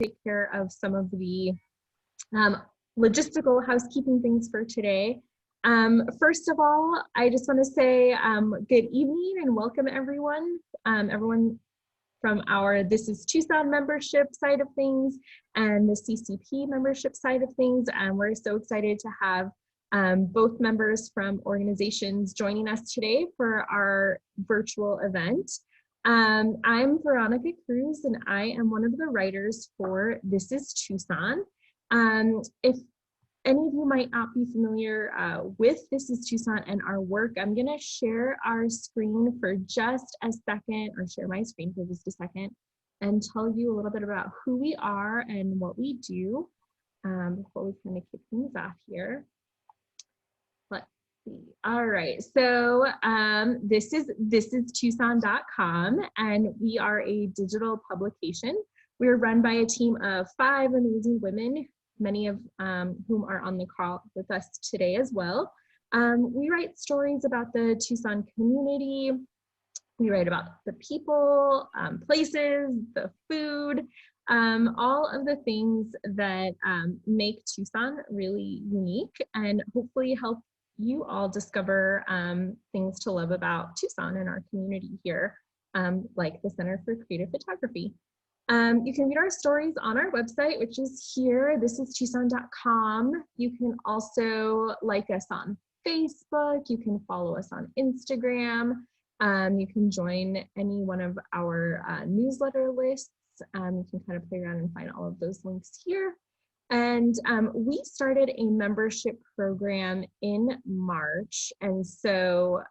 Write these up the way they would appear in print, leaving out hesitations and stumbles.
take care of some of the logistical housekeeping things for today. First of all, I just want to say good evening and welcome everyone. Everyone from our This is Tucson membership side of things and the CCP membership side of things. And we're so excited to have both members from organizations joining us today for our virtual event. I'm Veronica Cruz and I am one of the writers for This is Tucson. If any of you might not be familiar with This is Tucson and our work, I'm going to share our screen for just a second, or share my screen for just a second, and tell you a little bit about who we are and what we do before we kind of kick things off here. Let's see. All right, so this is Tucson.com, and we are a digital publication. We're run by a team of 5 amazing women, many of whom are on the call with us today as well. We write stories about the Tucson community. We write about the people, places, the food, all of the things that make Tucson really unique and hopefully help you all discover things to love about Tucson and our community here, like the Center for Creative Photography. You can read our stories on our website, which is here, thisistucson.com. You can also like us on Facebook. You can follow us on Instagram. You can join any one of our newsletter lists. You can kind of play around and find all of those links here. And we started a membership program in March. And so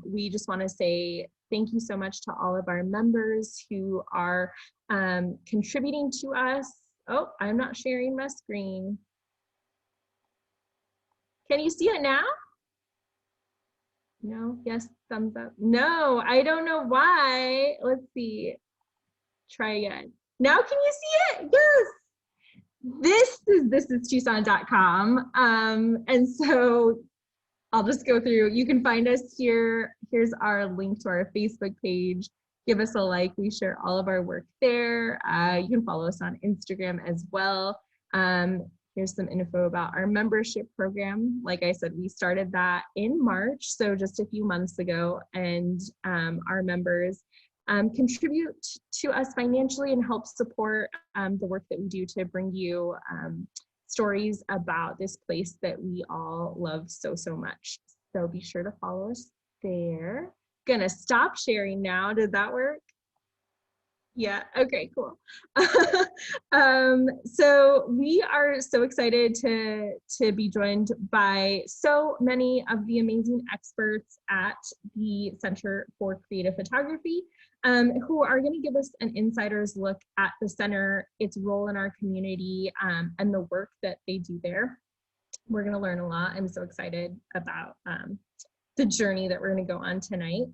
we just want to say thank you so much to all of our members who are contributing to us. Oh, I'm not sharing my screen. Can you see it now? No, yes, thumbs up. No, I don't know why. Let's see. Try again. Now can you see it? Yes. This is Tucson.com. And so I'll just go through. You can find us here. Here's our link to our Facebook page. Give us a like. We share all of our work there. You can follow us on Instagram as well. Here's some info about our membership program. Like I said, we started that in March, so just a few months ago, and our members contribute to us financially and help support the work that we do to bring you stories about this place that we all love so much. So be sure to follow us there. Gonna stop sharing now. Did that work? Yeah, okay, cool. So we are so excited to be joined by so many of the amazing experts at the Center for Creative Photography, who are going to give us an insider's look at the center, its role in our community, and the work that they do there. We're going to learn a lot. I'm so excited about the journey that we're going to go on tonight.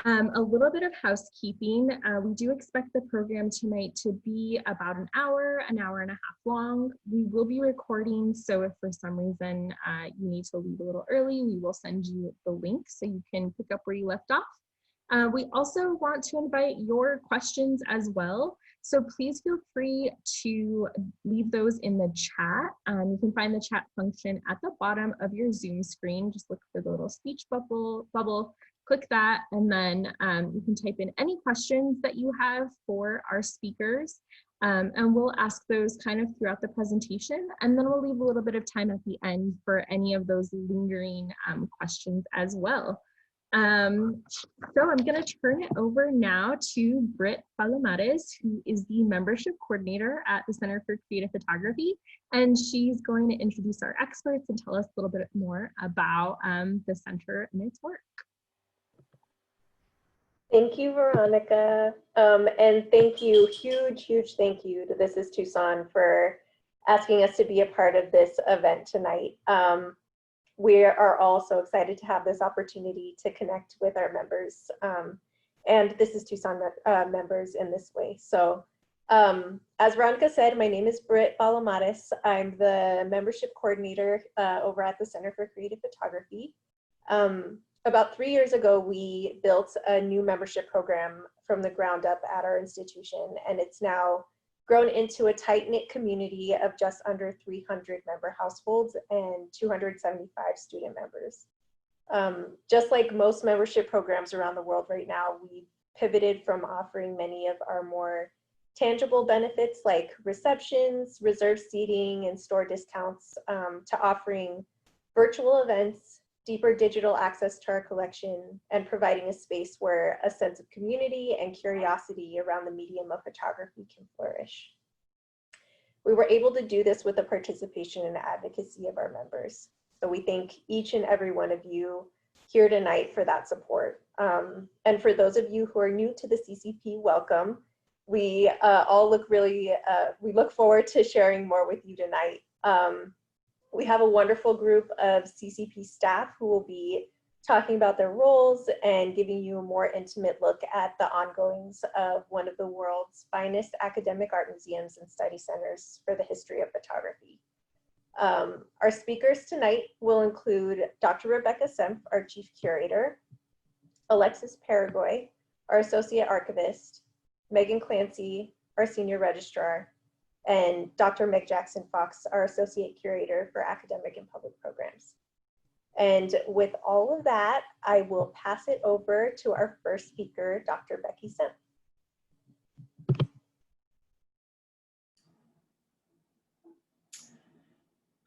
A little bit of housekeeping. We do expect the program tonight to be about an hour and a half long. We will be recording, so if for some reason you need to leave a little early, we will send you the link so you can pick up where you left off. We also want to invite your questions as well. So please feel free to leave those in the chat. You can find the chat function at the bottom of your Zoom screen. Just look for the little speech bubble. Click that, and then you can type in any questions that you have for our speakers, and we'll ask those kind of throughout the presentation, and then we'll leave a little bit of time at the end for any of those lingering questions as well. So I'm going to turn it over now to Britt Palomares, who is the membership coordinator at the Center for Creative Photography, and she's going to introduce our experts and tell us a little bit more about the center and its work. Thank you, Veronica, and thank you, huge thank you to This is Tucson for asking us to be a part of this event tonight. We are all so excited to have this opportunity to connect with our members and This is Tucson members in this way. So as Veronica said, my name is Britt Palomares. I'm the membership coordinator over at the Center for Creative Photography. About 3 years ago, we built a new membership program from the ground up at our institution, and it's now grown into a tight-knit community of just under 300 member households and 275 student members. Just like most membership programs around the world right now, we pivoted from offering many of our more tangible benefits like receptions, reserved seating, and store discounts to offering virtual events, deeper digital access to our collection, and providing a space where a sense of community and curiosity around the medium of photography can flourish. We were able to do this with the participation and advocacy of our members. So we thank each and every one of you here tonight for that support. And for those of you who are new to the CCP, welcome. We all look really, we look forward to sharing more with you tonight. We have a wonderful group of CCP staff who will be talking about their roles and giving you a more intimate look at the ongoings of one of the world's finest academic art museums and study centers for the history of photography. Our speakers tonight will include Dr. Rebecca Senf, our Chief Curator, Alexis Paraguay, our Associate Archivist, Megan Clancy, our Senior Registrar, and Dr. Meg Jackson Fox, our Associate Curator for Academic and Public Programs. And with all of that, I will pass it over to our first speaker, Dr. Becky Senf.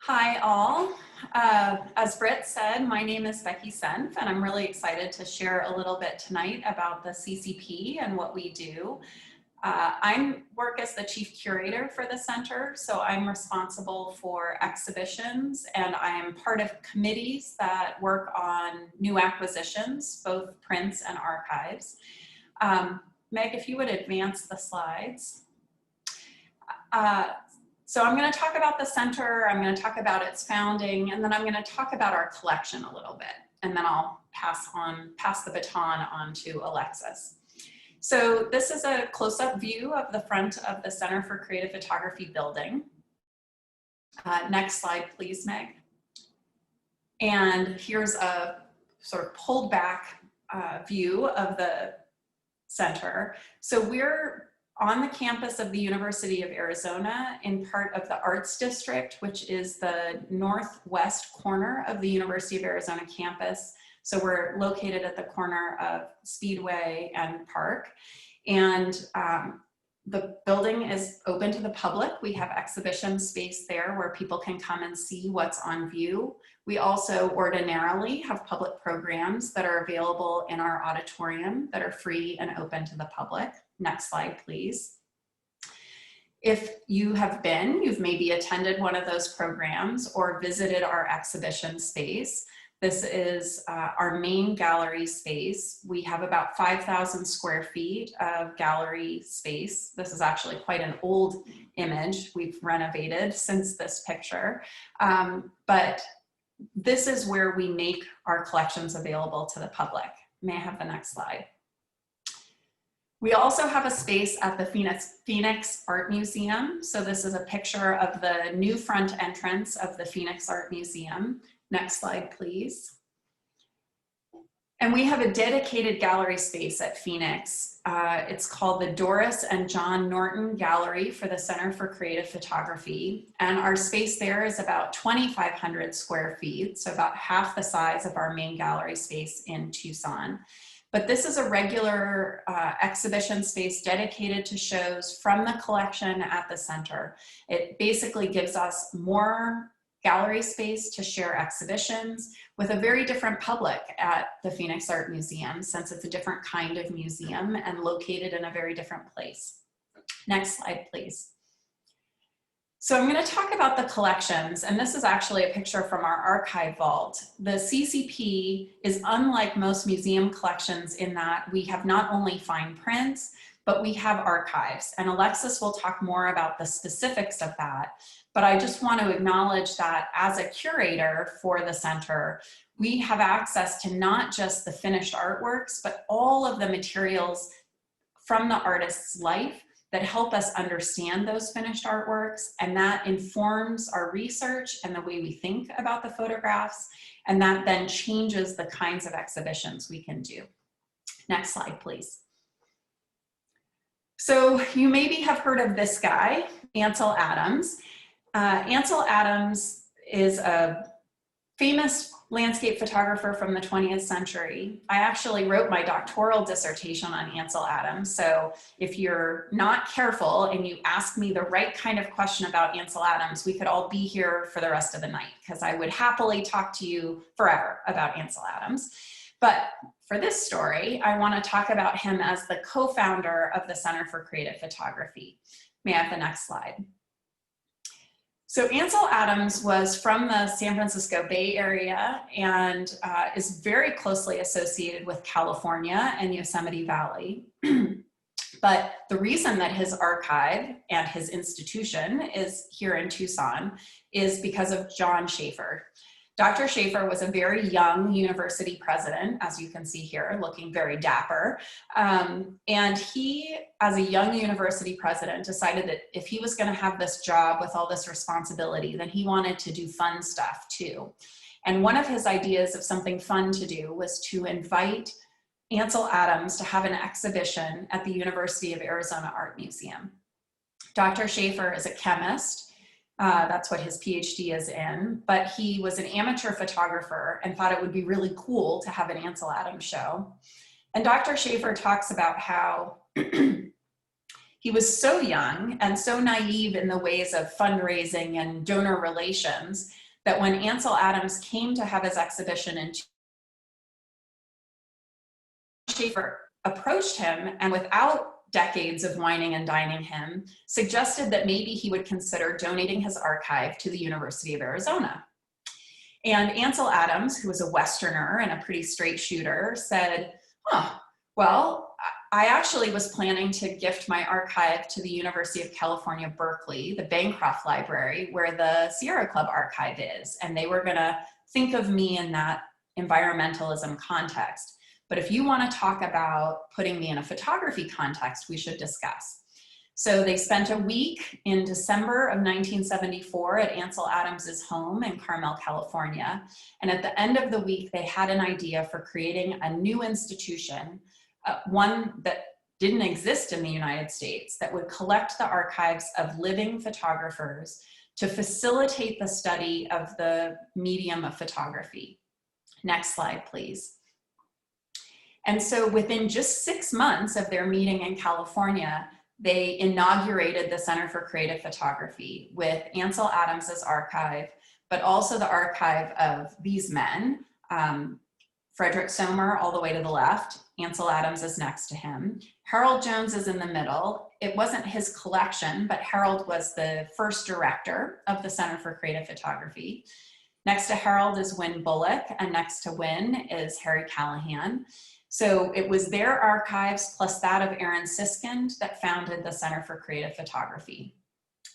Hi all. As Britt said, my name is Becky Senf, and I'm really excited to share a little bit tonight about the CCP and what we do. I work as the Chief Curator for the center, so I'm responsible for exhibitions, and I am part of committees that work on new acquisitions, both prints and archives. Meg, if you would advance the slides. So I'm going to talk about the center, I'm going to talk about its founding, and then I'm going to talk about our collection a little bit, and then I'll pass the baton on to Alexis. So this is a close-up view of the front of the Center for Creative Photography building. Next slide, please, Meg. And here's a sort of pulled back view of the center. So we're on the campus of the University of Arizona in part of the Arts District, which is the northwest corner of the University of Arizona campus. So we're located at the corner of Speedway and Park. And the building is open to the public. We have exhibition space there where people can come and see what's on view. We also ordinarily have public programs that are available in our auditorium that are free and open to the public. Next slide, please. If you have been, you've maybe attended one of those programs or visited our exhibition space. This is our main gallery space. We have about 5,000 square feet of gallery space. This is actually quite an old image. We've renovated since this picture. But this is where we make our collections available to the public. May I have the next slide? We also have a space at the Phoenix Art Museum. So this is a picture of the new front entrance of the Phoenix Art Museum. Next slide, please. And we have a dedicated gallery space at Phoenix. It's called the Doris and John Norton Gallery for the Center for Creative Photography. And our space there is about 2,500 square feet, so about half the size of our main gallery space in Tucson. But this is a regular exhibition space dedicated to shows from the collection at the center. It basically gives us more gallery space to share exhibitions with a very different public at the Phoenix Art Museum, since it's a different kind of museum and located in a very different place. Next slide, please. So I'm going to talk about the collections, and this is actually a picture from our archive vault. The CCP is unlike most museum collections in that we have not only fine prints, but we have archives, and Alexis will talk more about the specifics of that. But I just want to acknowledge that as a curator for the center, we have access to not just the finished artworks, but all of the materials from the artist's life that help us understand those finished artworks, and that informs our research and the way we think about the photographs, and that then changes the kinds of exhibitions we can do. Next slide, please. So you maybe have heard of this guy, Ansel Adams. Ansel Adams is a famous landscape photographer from the 20th century. I actually wrote my doctoral dissertation on Ansel Adams. So if you're not careful and you ask me the right kind of question about Ansel Adams, we could all be here for the rest of the night, because I would happily talk to you forever about Ansel Adams. But for this story, I want to talk about him as the co-founder of the Center for Creative Photography. May I have the next slide? So Ansel Adams was from the San Francisco Bay Area and is very closely associated with California and Yosemite Valley. But the reason that his archive and his institution is here in Tucson is because of John Schaefer. Dr. Schaefer was a very young university president, as you can see here, looking very dapper. And he, as a young university president, decided that if he was going to have this job with all this responsibility, then he wanted to do fun stuff too. And one of his ideas of something fun to do was to invite Ansel Adams to have an exhibition at the University of Arizona Art Museum. Dr. Schaefer is a chemist. That's what his PhD is in, but he was an amateur photographer and thought it would be really cool to have an Ansel Adams show. And Dr. Schaefer talks about how he was so young and so naive in the ways of fundraising and donor relations that when Ansel Adams came to have his exhibition in Schaefer approached him, and without decades of whining and dining him, suggested that maybe he would consider donating his archive to the University of Arizona. And Ansel Adams, who was a Westerner and a pretty straight shooter, said, well, I actually was planning to gift my archive to the University of California, Berkeley, the Bancroft Library, where the Sierra Club archive is, and they were gonna think of me in that environmentalism context. But if you want to talk about putting me in a photography context, we should discuss. So they spent a week in December of 1974 at Ansel Adams's home in Carmel, California. And at the end of the week, they had an idea for creating a new institution, one that didn't exist in the United States, that would collect the archives of living photographers to facilitate the study of the medium of photography. Next slide, please. And so within just 6 months of their meeting in California, they inaugurated the Center for Creative Photography with Ansel Adams's archive, but also the archive of these men, Frederick Sommer all the way to the left, Ansel Adams is next to him. Harold Jones is in the middle. It wasn't his collection, but Harold was the first director of the Center for Creative Photography. Next to Harold is Wynn Bullock, and next to Wynn is Harry Callahan. So it was their archives plus that of Aaron Siskind that founded the Center for Creative Photography.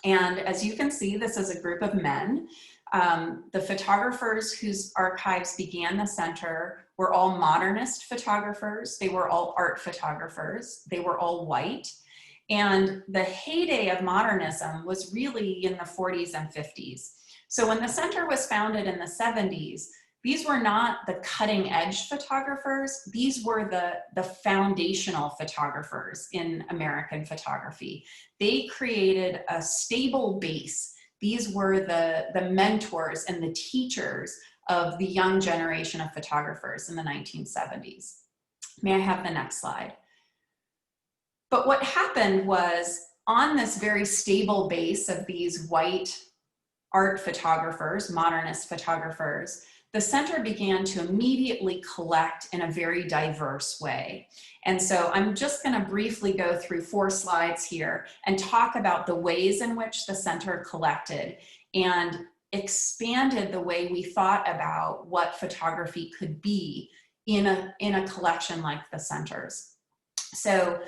And as you can see, this is a group of men. The photographers whose archives began the center were all modernist photographers. They were all art photographers. They were all white. And the heyday of modernism was really in the 40s and 50s. So when the center was founded in the 70s, these were not the cutting edge photographers. These were the foundational photographers in American photography. They created a stable base. These were the mentors and the teachers of the young generation of photographers in the 1970s. May I have the next slide? But what happened was, on this very stable base of these white art photographers, modernist photographers, the center began to immediately collect in a very diverse way. And so I'm just going to briefly go through 4 slides here and talk about the ways in which the center collected and expanded the way we thought about what photography could be in a collection like the center's. So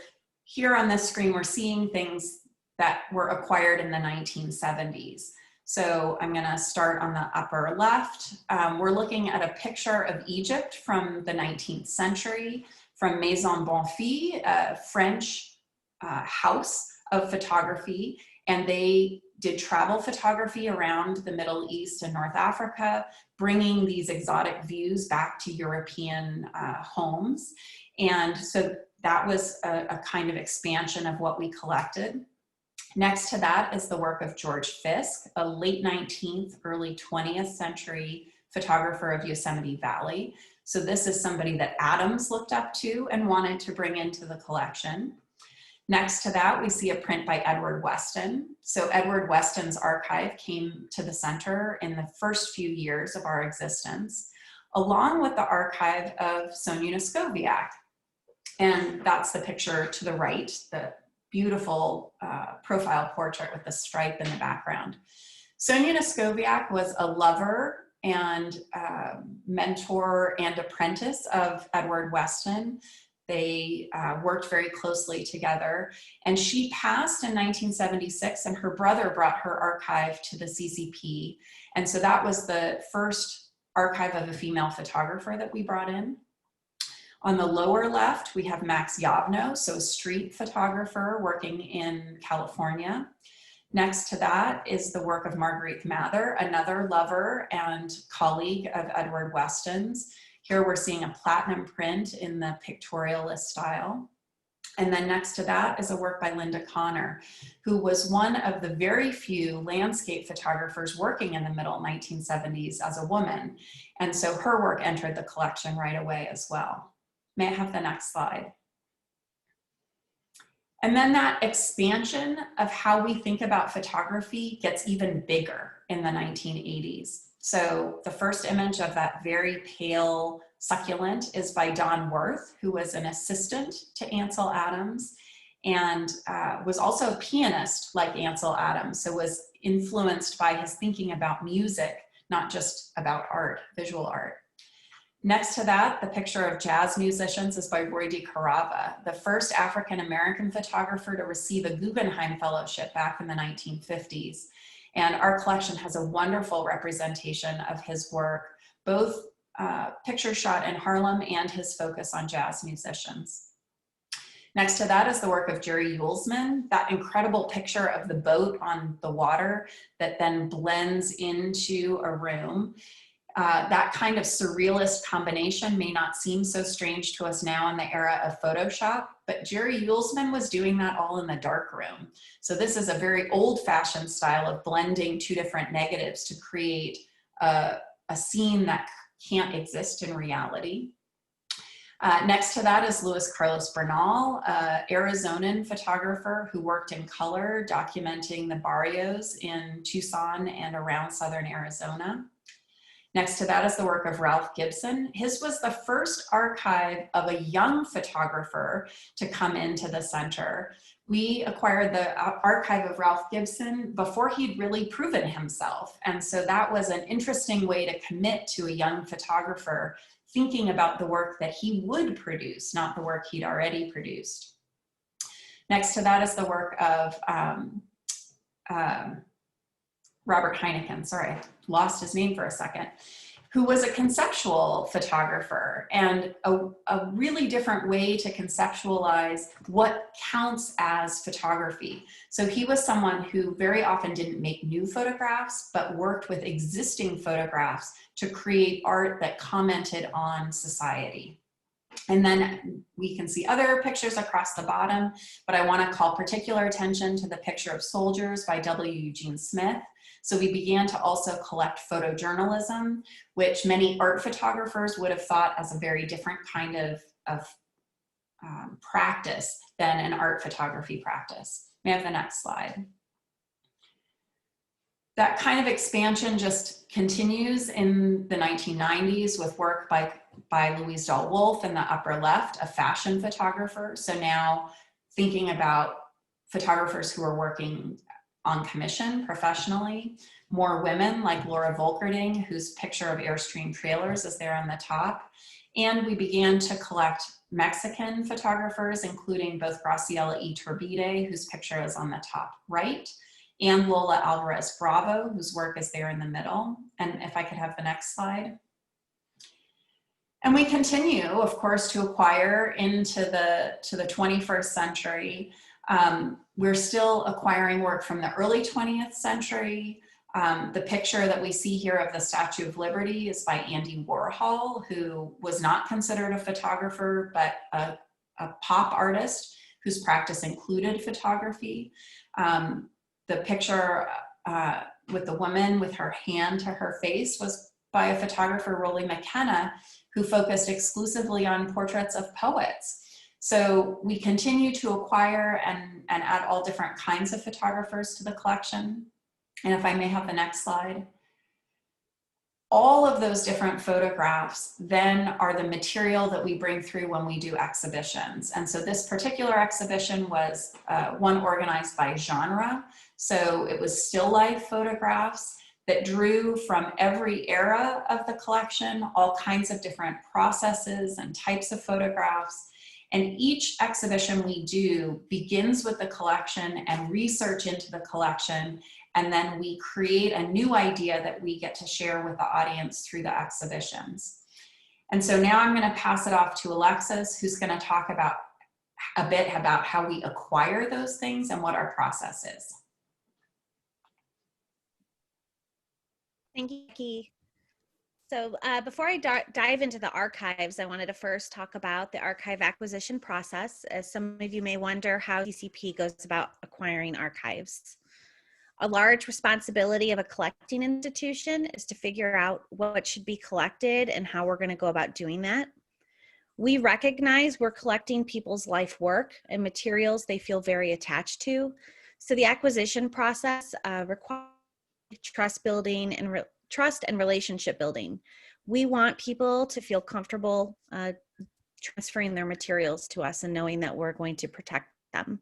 here on this screen, we're seeing things that were acquired in the 1970s. So I'm gonna start on the upper left. We're looking at a picture of Egypt from the 19th century, from Maison Bonfils, a French house of photography. And they did travel photography around the Middle East and North Africa, bringing these exotic views back to European homes. And so that was a kind of expansion of what we collected. Next to that is the work of George Fisk, a late 19th, early 20th century photographer of Yosemite Valley. So this is somebody that Adams looked up to and wanted to bring into the collection. Next to that, we see a print by Edward Weston. So Edward Weston's archive came to the center in the first few years of our existence, along with the archive of Sonia Skoviak. And that's the picture to the right, the beautiful profile portrait with the stripe in the background. Sonia Skoviak was a lover and mentor and apprentice of Edward Weston. They worked very closely together, and she passed in 1976, and her brother brought her archive to the CCP. And so that was the first archive of a female photographer that we brought in. On the lower left, we have Max Yavno, so a street photographer working in California. Next to that is the work of Marguerite Mather, another lover and colleague of Edward Weston's. Here we're seeing a platinum print in the pictorialist style. And then next to that is a work by Linda Connor, who was one of the very few landscape photographers working in the middle 1970s as a woman. And so her work entered the collection right away as well. May I have the next slide? And then that expansion of how we think about photography gets even bigger in the 1980s. So the first image of that very pale succulent is by Don Worth, who was an assistant to Ansel Adams and was also a pianist like Ansel Adams, so was influenced by his thinking about music, not just about art, visual art. Next to that, the picture of jazz musicians is by Roy DeCarava, the first African-American photographer to receive a Guggenheim Fellowship back in the 1950s. And our collection has a wonderful representation of his work, both pictures shot in Harlem and his focus on jazz musicians. Next to that is the work of Jerry Yulesman, that incredible picture of the boat on the water that then blends into a room. That kind of surrealist combination may not seem so strange to us now in the era of Photoshop, but Jerry Yulesman was doing that all in the dark room. So this is a very old-fashioned style of blending two different negatives to create a scene that can't exist in reality. Next to that is Luis Carlos Bernal, Arizonan photographer who worked in color, documenting the barrios in Tucson and around southern Arizona. Next to that is the work of Ralph Gibson. His was the first archive of a young photographer to come into the center. We acquired the archive of Ralph Gibson before he'd really proven himself. And so that was an interesting way to commit to a young photographer, thinking about the work that he would produce, not the work he'd already produced. Next to that is the work of Robert Heineken, sorry, I lost his name for a second, who was a conceptual photographer and a really different way to conceptualize what counts as photography. So he was someone who very often didn't make new photographs, but worked with existing photographs to create art that commented on society. And then we can see other pictures across the bottom, but I want to call particular attention to the picture of soldiers by W. Eugene Smith. So we began to also collect photojournalism, which many art photographers would have thought as a very different kind of practice than an art photography practice. May I have the next slide? That kind of expansion just continues in the 1990s with work by Louise Dahl Wolfe in the upper left, a fashion photographer. So now thinking about photographers who are working on commission professionally, more women like Laura Volkerding, whose picture of Airstream trailers is there on the top. And we began to collect Mexican photographers, including both Graciela Iturbide, whose picture is on the top right, and Lola Alvarez Bravo, whose work is there in the middle. And if I could have the next slide. And we continue, of course, to acquire into the 21st century. We're still acquiring work from the early 20th century. The picture that we see here of the Statue of Liberty is by Andy Warhol, who was not considered a photographer, but pop artist whose practice included photography. The picture with the woman with her hand to her face was by a photographer, Rolly McKenna, who focused exclusively on portraits of poets. So we continue to acquire and add all different kinds of photographers to the collection. And if I may have the next slide. All of those different photographs then are the material that we bring through when we do exhibitions. And so this particular exhibition was one organized by genre. So it was still life photographs that drew from every era of the collection, all kinds of different processes and types of photographs. And each exhibition we do begins with the collection and research into the collection, and then we create a new idea that we get to share with the audience through the exhibitions. And so now I'm going to pass it off to Alexis, who's going to talk about a bit about how we acquire those things and what our process is. Thank you, Becky. So before I dive into the archives, I wanted to first talk about the archive acquisition process, as some of you may wonder how CCP goes about acquiring archives. A large responsibility of a collecting institution is to figure out what should be collected and how we're going to go about doing that. We recognize we're collecting people's life work and materials they feel very attached to. So the acquisition process requires trust building and trust and relationship building. We want people to feel comfortable transferring their materials to us and knowing that we're going to protect them.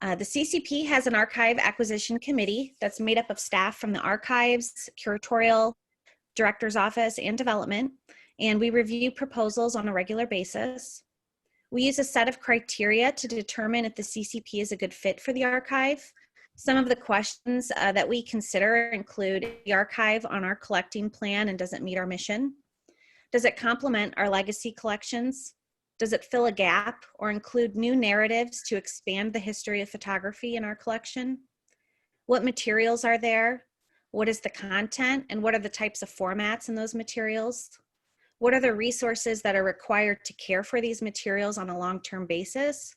The CCP has an archive acquisition committee that's made up of staff from the archives, curatorial, director's office, and development, and we review proposals on a regular basis. We use a set of criteria to determine if the CCP is a good fit for the archive. Some of the questions that we consider include the archive on our collecting plan and does it meet our mission? Does it complement our legacy collections? Does it fill a gap or include new narratives to expand the history of photography in our collection? What materials are there? What is the content and what are the types of formats in those materials? What are the resources that are required to care for these materials on a long-term basis?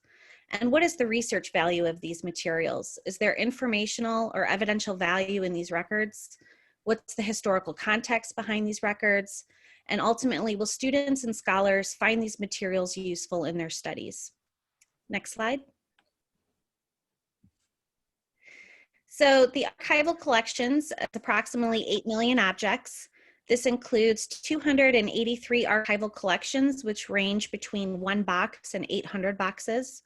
And what is the research value of these materials? Is there informational or evidential value in these records? What's the historical context behind these records? And ultimately, will students and scholars find these materials useful in their studies? Next slide. So the archival collections, it's approximately 8 million objects. This includes 283 archival collections, which range between 1 box and 800 boxes.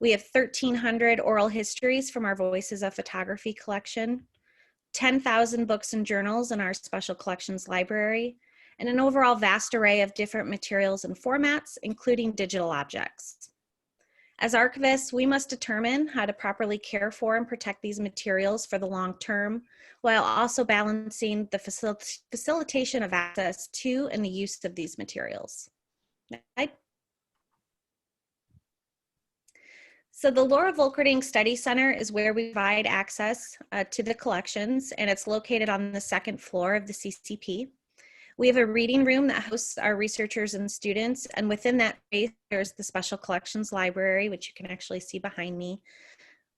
We have 1,300 oral histories from our Voices of Photography collection, 10,000 books and journals in our Special Collections Library, and an overall vast array of different materials and formats, including digital objects. As archivists, we must determine how to properly care for and protect these materials for the long term, while also balancing the facilitation of access to and the use of these materials. Next slide. So the Laura Volkerding Study Center is where we provide access to the collections, and it's located on the 2nd floor of the CCP. We have a reading room that hosts our researchers and students, and within that space, there's the Special Collections Library, which you can actually see behind me.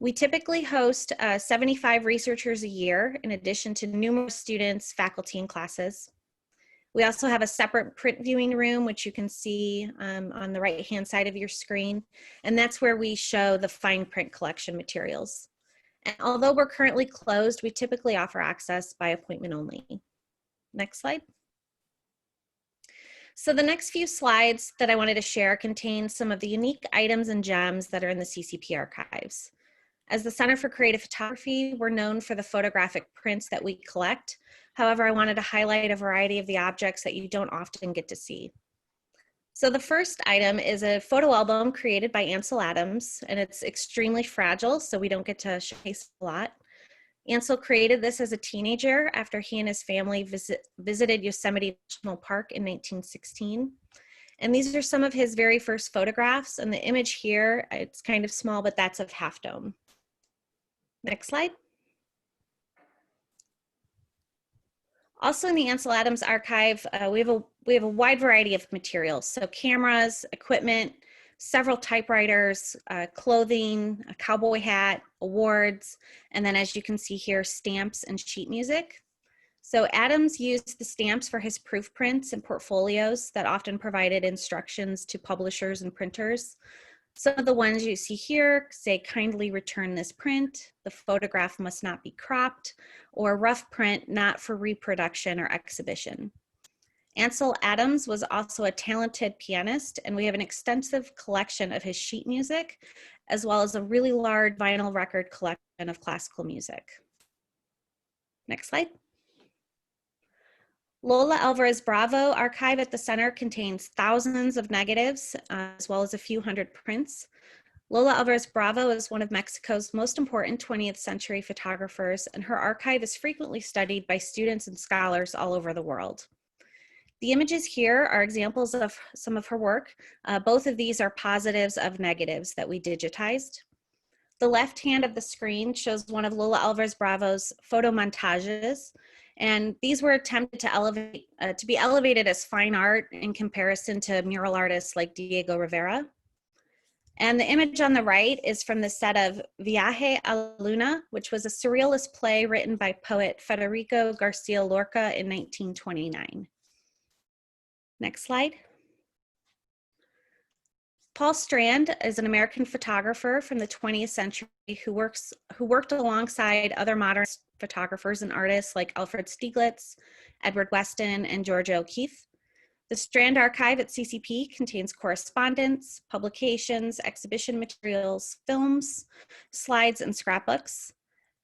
We typically host 75 researchers a year, in addition to numerous students, faculty, and classes. We also have a separate print viewing room, which you can see on the right-hand side of your screen, and that's where we show the fine print collection materials. And although we're currently closed, we typically offer access by appointment only. Next slide. So the next few slides that I wanted to share contain some of the unique items and gems that are in the CCP archives. As the Center for Creative Photography, we're known for the photographic prints that we collect. However, I wanted to highlight a variety of the objects that you don't often get to see. So the first item is a photo album created by Ansel Adams, and it's extremely fragile, so we don't get to showcase a lot. Ansel created this as a teenager after he and his family visited Yosemite National Park in 1916. And these are some of his very first photographs, and the image here, it's kind of small, but that's of Half Dome. Next slide. Also in the Ansel Adams archive, we have a wide variety of materials. So cameras, equipment, several typewriters, clothing, a cowboy hat, awards, and then as you can see here, stamps and sheet music. So Adams used the stamps for his proof prints and portfolios that often provided instructions to publishers and printers. Some of the ones you see here say, kindly return this print, the photograph must not be cropped, or rough print not for reproduction or exhibition. Ansel Adams was also a talented pianist, and we have an extensive collection of his sheet music, as well as a really large vinyl record collection of classical music. Next slide. Lola Alvarez Bravo archive at the center contains thousands of negatives, as well as a few hundred prints. Lola Alvarez Bravo is one of Mexico's most important 20th century photographers, and her archive is frequently studied by students and scholars all over the world. The images here are examples of some of her work. Both of these are positives of negatives that we digitized. The left hand of the screen shows one of Lola Alvarez Bravo's photo montages, and these were attempted to be elevated as fine art in comparison to mural artists like Diego Rivera. And the image on the right is from the set of Viaje a la Luna, which was a surrealist play written by poet Federico Garcia Lorca in 1929. Next slide. Paul Strand is an American photographer from the 20th century who worked alongside other modern photographers and artists like Alfred Stieglitz, Edward Weston, and Georgia O'Keeffe. The Strand archive at CCP contains correspondence, publications, exhibition materials, films, slides, and scrapbooks.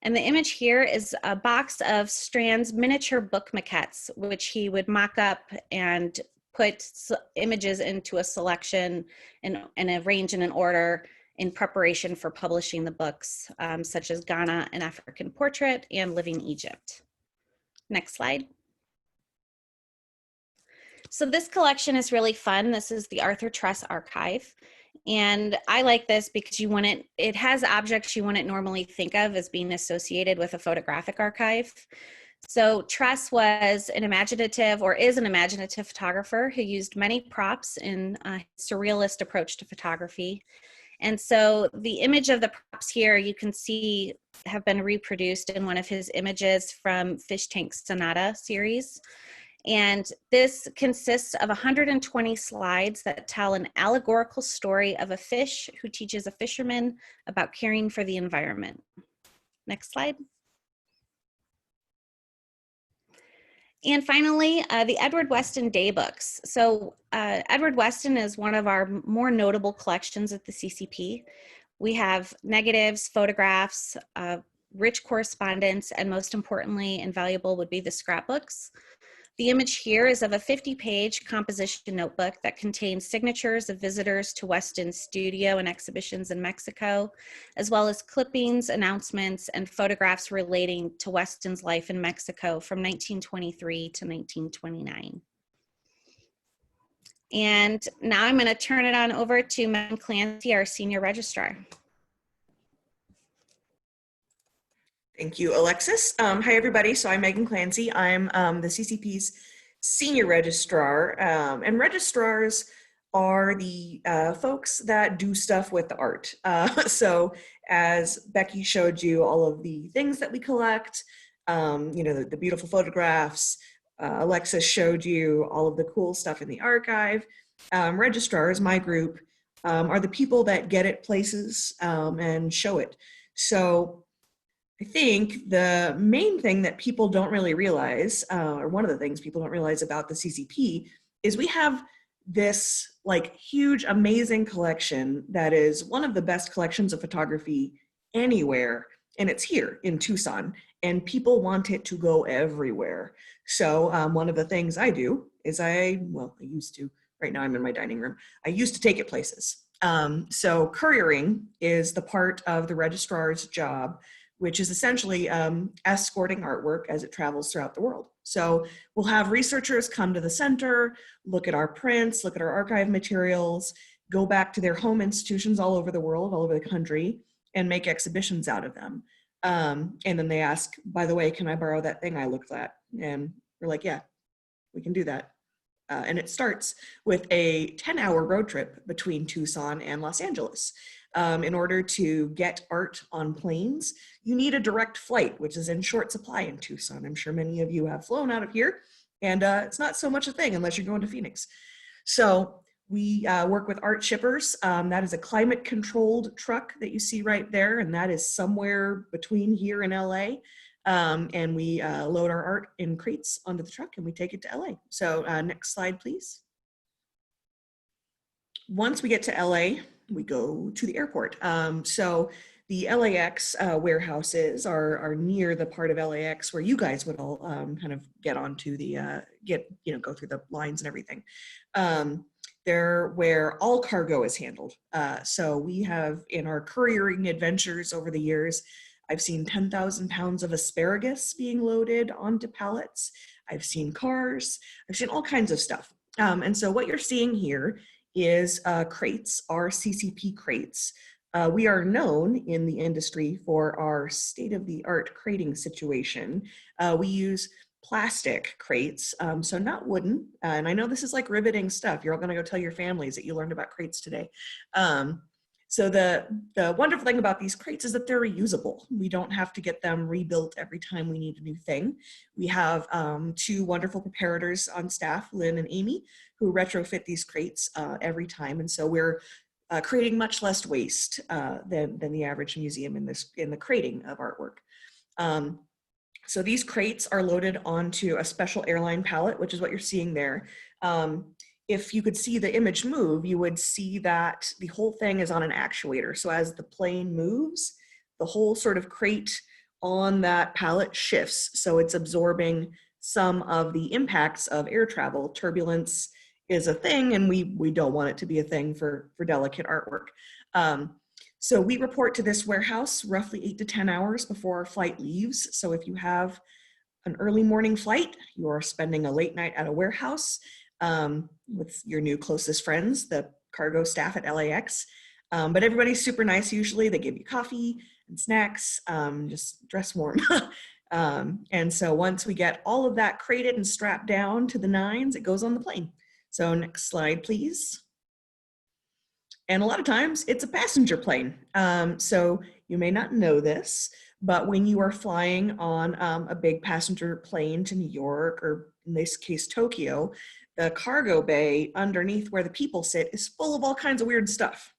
And the image here is a box of Strand's miniature book maquettes, which he would mock up and put images into a selection and arrange in an order in preparation for publishing the books, such as Ghana, an African Portrait, and Living Egypt. Next slide. So this collection is really fun. This is the Arthur Cheriss archive. And I like this because it has objects you wouldn't normally think of as being associated with a photographic archive. So Cheriss was an imaginative, or is an imaginative photographer who used many props in a surrealist approach to photography. And so the image of the props here you can see have been reproduced in one of his images from Fish Tank Sonata series. And this consists of 120 slides that tell an allegorical story of a fish who teaches a fisherman about caring for the environment. Next slide. And finally, the Edward Weston Daybooks. So Edward Weston is one of our more notable collections at the CCP. We have negatives, photographs, rich correspondence, and most importantly and valuable would be the scrapbooks. The image here is of a 50-page composition notebook that contains signatures of visitors to Weston's studio and exhibitions in Mexico, as well as clippings, announcements, and photographs relating to Weston's life in Mexico from 1923 to 1929. And now I'm going to turn it on over to Megan Clancy, our senior registrar. Thank you, Alexis. Hi, everybody. So I'm Megan Clancy. I'm the CCP's senior registrar, and registrars are the folks that do stuff with the art. So as Becky showed you all of the things that we collect, you know, the beautiful photographs, Alexis showed you all of the cool stuff in the archive. Registrars, my group, are the people that get it places and show it. So I think the main thing that people don't really realize, or one of the things people don't realize about the CCP, is we have this like huge, amazing collection that is one of the best collections of photography anywhere, and it's here in Tucson, and people want it to go everywhere. So one of the things I do is I used to, right now I'm in my dining room, I used to take it places. So couriering is the part of the registrar's job, which is essentially escorting artwork as it travels throughout the world. So we'll have researchers come to the center, look at our prints, look at our archive materials, go back to their home institutions all over the world, all over the country, and make exhibitions out of them. And then they ask, by the way, can I borrow that thing I looked at? And we're like, yeah, we can do that. And it starts with a 10-hour road trip between Tucson and Los Angeles. In order to get art on planes, you need a direct flight, which is in short supply in Tucson. I'm sure many of you have flown out of here, and it's not so much a thing unless you're going to Phoenix. So we work with art shippers. That is a climate controlled truck that you see right there, and that is somewhere between here and LA. And we load our art in crates onto the truck and we take it to LA. So next slide, please. Once we get to LA, we go to the airport. So the LAX warehouses are near the part of LAX where you guys would all kind of get onto the, go through the lines and everything. They're where all cargo is handled. So we have, in our couriering adventures over the years, I've seen 10,000 pounds of asparagus being loaded onto pallets. I've seen cars. I've seen all kinds of stuff. And so what you're seeing here is crates, our CCP crates. We are known in the industry for our state-of-the-art crating situation. We use plastic crates, so not wooden. And I know this is like riveting stuff. You're all gonna go tell your families that you learned about crates today. So the wonderful thing about these crates is that they're reusable. We don't have to get them rebuilt every time we need a new thing. We have two wonderful preparators on staff, Lynn and Amy, who retrofit these crates every time. And so we're creating much less waste than the average museum in the crating of artwork. So these crates are loaded onto a special airline pallet, which is what you're seeing there. If you could see the image move, you would see that the whole thing is on an actuator. So as the plane moves, the whole sort of crate on that pallet shifts. So it's absorbing some of the impacts of air travel. Turbulence is a thing, and we don't want it to be a thing for delicate artwork. So we report to this warehouse roughly 8 to 10 hours before our flight leaves. So if you have an early morning flight, you are spending a late night at a warehouse with your new closest friends, the cargo staff at LAX. But everybody's super nice usually. They give you coffee and snacks, just dress warm. And so once we get all of that crated and strapped down to the nines, it goes on the plane. So next slide, please. And a lot of times it's a passenger plane. So you may not know this, but when you are flying on a big passenger plane to New York, or in this case, Tokyo, the cargo bay underneath where the people sit is full of all kinds of weird stuff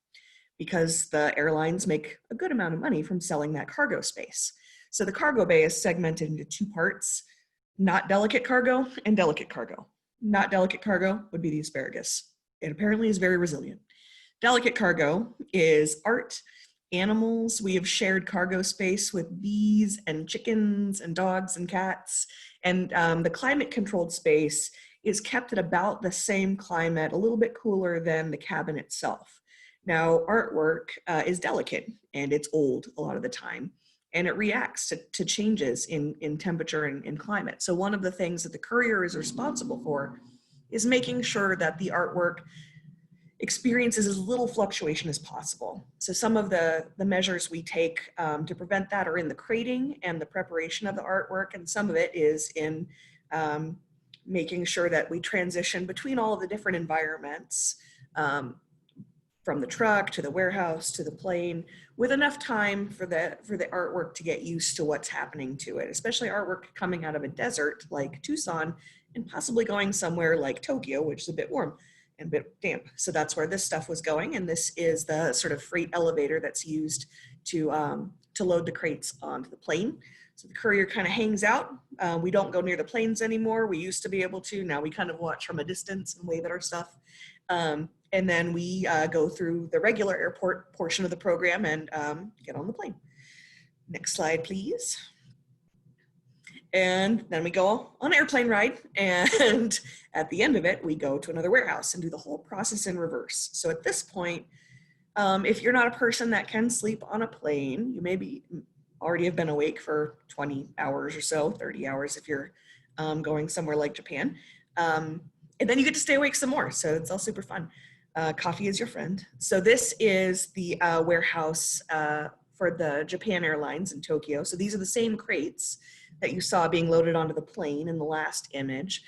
because the airlines make a good amount of money from selling that cargo space. So the cargo bay is segmented into two parts, not delicate cargo and delicate cargo. Not delicate cargo would be the asparagus. It apparently is very resilient. Delicate cargo is art, animals. We have shared cargo space with bees and chickens and dogs and cats. And the climate controlled space is kept at about the same climate, a little bit cooler than the cabin itself. Now, artwork is delicate and it's old a lot of the time, and it reacts to changes in temperature and climate. So one of the things that the courier is responsible for is making sure that the artwork experiences as little fluctuation as possible. So some of the measures we take to prevent that are in the crating and the preparation of the artwork, and some of it is in making sure that we transition between all of the different environments, from the truck to the warehouse to the plane, with enough time for the artwork to get used to what's happening to it, especially artwork coming out of a desert like Tucson and possibly going somewhere like Tokyo, which is a bit warm and a bit damp. So that's where this stuff was going. And this is the sort of freight elevator that's used to load the crates onto the plane. So the courier kind of hangs out. We don't go near the planes anymore. We used to be able to. Now we kind of watch from a distance and wave at our stuff. And then we go through the regular airport portion of the program and get on the plane. Next slide, please. And then we go on an airplane ride, and at the end of it, we go to another warehouse and do the whole process in reverse. So at this point, if you're not a person that can sleep on a plane, you maybe already have been awake for 20 hours or so, 30 hours if you're going somewhere like Japan. And then you get to stay awake some more, so it's all super fun. Coffee is your friend. So this is the warehouse for the Japan Airlines in Tokyo. So these are the same crates that you saw being loaded onto the plane in the last image,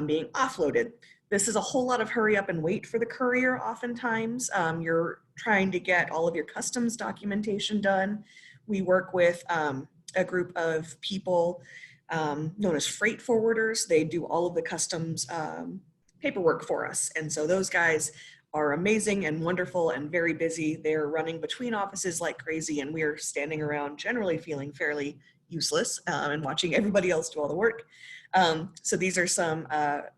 being offloaded. This is a whole lot of hurry up and wait for the courier oftentimes. You're trying to get all of your customs documentation done. We work with a group of people known as freight forwarders. They do all of the customs paperwork for us. And so those guys are amazing and wonderful and very busy. They're running between offices like crazy, and we're standing around generally feeling fairly useless and watching everybody else do all the work. So these are some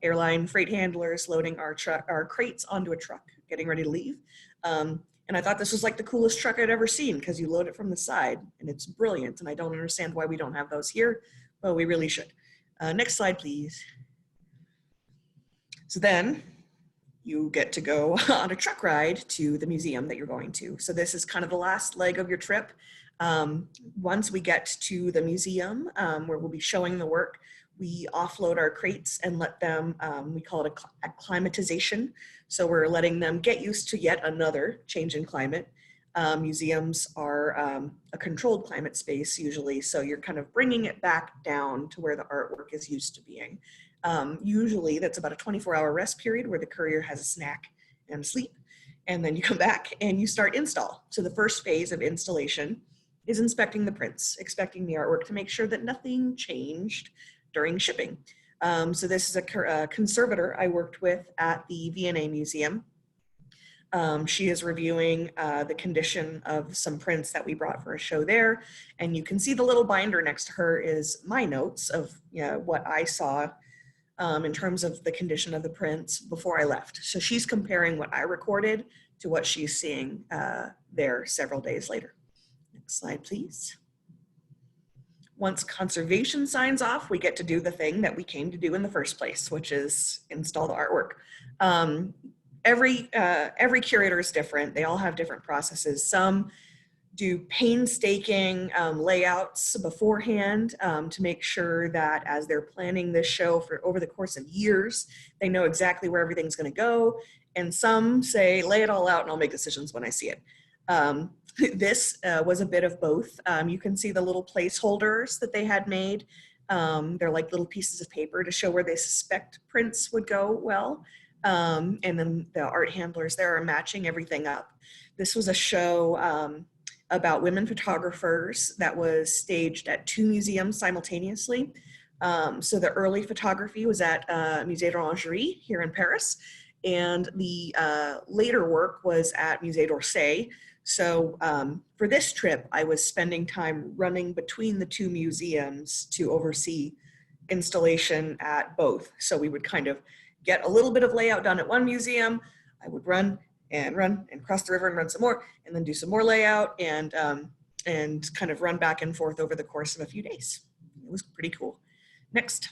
airline freight handlers loading our crates onto a truck, getting ready to leave. And I thought this was like the coolest truck I'd ever seen because you load it from the side and it's brilliant. And I don't understand why we don't have those here, but we really should. Next slide, please. So then you get to go on a truck ride to the museum that you're going to. So this is kind of the last leg of your trip. Once we get to the museum where we'll be showing the work, we offload our crates and let them, we call it acclimatization. So we're letting them get used to yet another change in climate. Museums are a controlled climate space usually, so you're kind of bringing it back down to where the artwork is used to being. Usually that's about a 24-hour rest period where the courier has a snack and sleep, and then you come back and you start install. So the first phase of installation is inspecting the prints, inspecting the artwork to make sure that nothing changed during shipping. So this is a conservator I worked with at the V&A Museum. She is reviewing the condition of some prints that we brought for a show there. And you can see the little binder next to her is my notes of what I saw in terms of the condition of the prints before I left. So she's comparing what I recorded to what she's seeing there several days later. Next slide, please. Once conservation signs off, we get to do the thing that we came to do in the first place, which is install the artwork. Every curator is different. They all have different processes. Some do painstaking layouts beforehand to make sure that as they're planning this show for over the course of years, they know exactly where everything's going to go. And some say, lay it all out and I'll make decisions when I see it. This was a bit of both. You can see the little placeholders that they had made. They're like little pieces of paper to show where they suspect prints would go well. And then the art handlers there are matching everything up. This was a show about women photographers that was staged at 2 museums simultaneously. So the early photography was at Musée d'Orangerie here in Paris, and the later work was at Musée d'Orsay. So for this trip, I was spending time running between the 2 museums to oversee installation at both. So we would kind of get a little bit of layout done at one museum. I would run and cross the river and run some more, and then do some more layout and kind of run back and forth over the course of a few days. It was pretty cool. Next.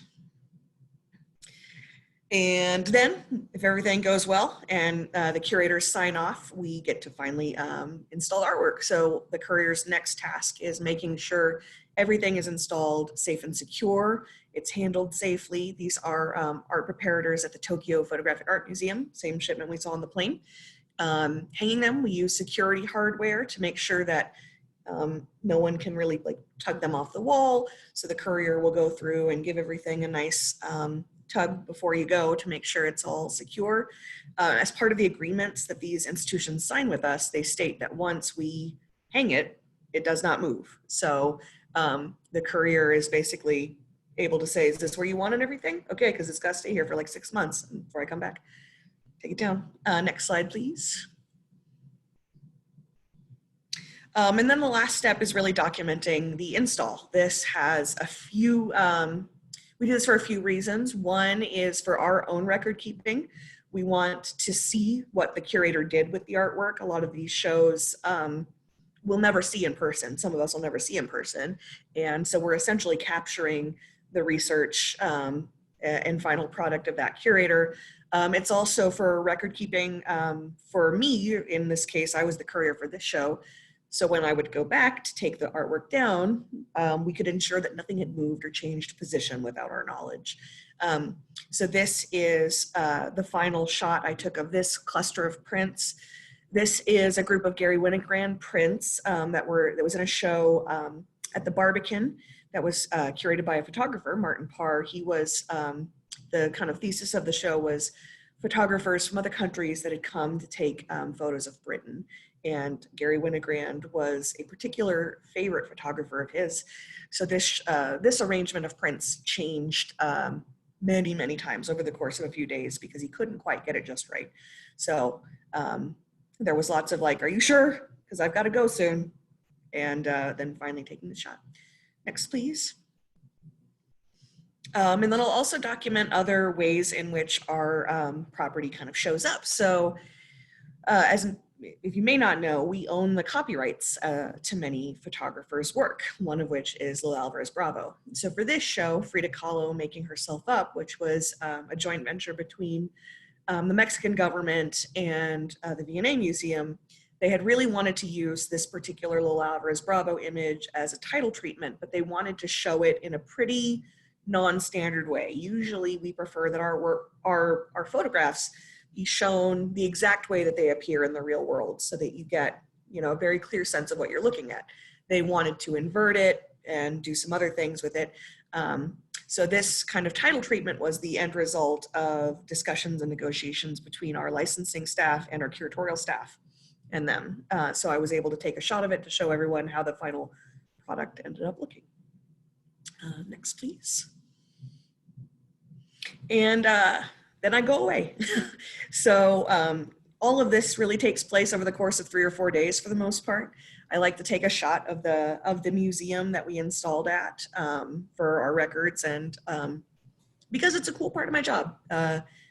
And then if everything goes well and the curators sign off, we get to finally install artwork. So the courier's next task is making sure everything is installed safe and secure. It's handled safely. These are art preparators at the Tokyo Photographic Art Museum, same shipment we saw on the plane. Hanging them, we use security hardware to make sure that no one can really like tug them off the wall. So the courier will go through and give everything a nice tug before you go to make sure it's all secure. As part of the agreements that these institutions sign with us, they state that once we hang it, it does not move. So the courier is basically able to say, is this where you want it, everything? Okay, because it's got to stay here for like 6 months before I come back. Take it down. Next slide, please. And then the last step is really documenting the install. This has a few, we do this for a few reasons. One is for our own record keeping. We want to see what the curator did with the artwork. A lot of these shows we'll never see in person. Some of us will never see in person. And so we're essentially capturing the research and final product of that curator. It's also for record keeping. For me, in this case, I was the courier for this show. So when I would go back to take the artwork down, we could ensure that nothing had moved or changed position without our knowledge. So this is the final shot I took of this cluster of prints. This is a group of Gary Winogrand prints that was in a show at the Barbican that was curated by a photographer, Martin Parr. He was, the kind of thesis of the show was photographers from other countries that had come to take photos of Britain. And Gary Winogrand was a particular favorite photographer of his. So this arrangement of prints changed many, many times over the course of a few days because he couldn't quite get it just right. So there was lots of like, are you sure? Because I've got to go soon. And then finally taking the shot. Next, please. And then I'll also document other ways in which our property kind of shows up. So if you may not know, we own the copyrights to many photographers' work, one of which is Lil Alvarez Bravo. So for this show, Frida Kahlo Making Herself Up, which was a joint venture between the Mexican government and the V&A Museum, they had really wanted to use this particular Lil Alvarez Bravo image as a title treatment, but they wanted to show it in a pretty non-standard way. Usually we prefer that our photographs be shown the exact way that they appear in the real world so that you get, a very clear sense of what you're looking at. They wanted to invert it and do some other things with it. So this kind of title treatment was the end result of discussions and negotiations between our licensing staff and our curatorial staff and them. So I was able to take a shot of it to show everyone how the final product ended up looking. Next, please. And then I go away. So all of this really takes place over the course of 3 or 4 days for the most part. I like to take a shot of the museum that we installed at for our records, and because it's a cool part of my job,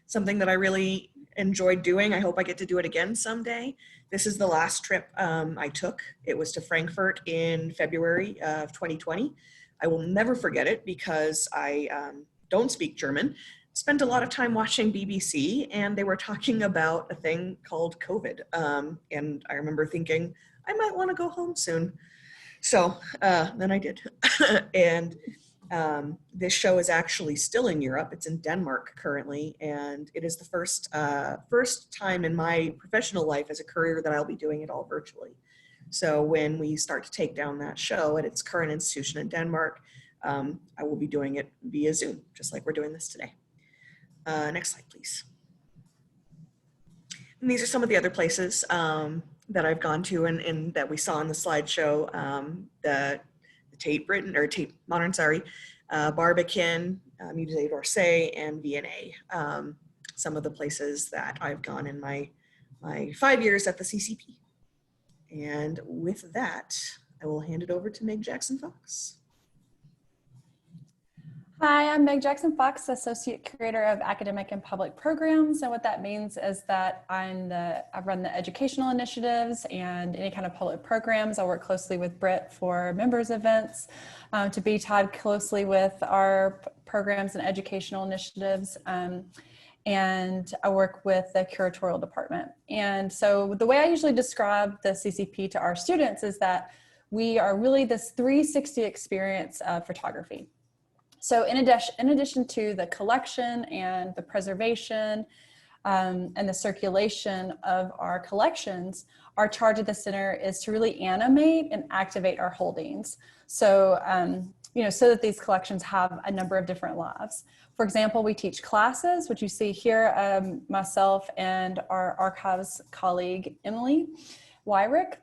something that I really enjoyed doing. I hope I get to do it again someday. This is the last trip I took. It was to Frankfurt in February of 2020. I will never forget it because I don't speak German. Spent a lot of time watching BBC, and they were talking about a thing called COVID. And I remember thinking, I might want to go home soon. So then I did. And this show is actually still in Europe. It's in Denmark currently, and it is the first time in my professional life as a courier that I'll be doing it all virtually. So when we start to take down that show at its current institution in Denmark, I will be doing it via Zoom, just like we're doing this today. Next slide, please. And these are some of the other places that I've gone to and that we saw in the slideshow. The Tate Britain, or Tate Modern, sorry, Barbican, Musée d'Orsay, and V&A. Some of the places that I've gone in my 5 years at the CCP. And with that, I will hand it over to Meg Jackson-Fox. Hi, I'm Meg Jackson-Fox, Associate Curator of Academic and Public Programs. And what that means is that I run the educational initiatives and any kind of public programs. I work closely with Britt for members events, to be tied closely with our programs and educational initiatives. And I work with the curatorial department. And so the way I usually describe the CCP to our students is that we are really this 360 experience of photography. So in addition to the collection and the preservation and the circulation of our collections, our charge at the center is to really animate and activate our holdings. So, so that these collections have a number of different lives. For example, we teach classes, which you see here, myself and our archives colleague, Emily Wyrick,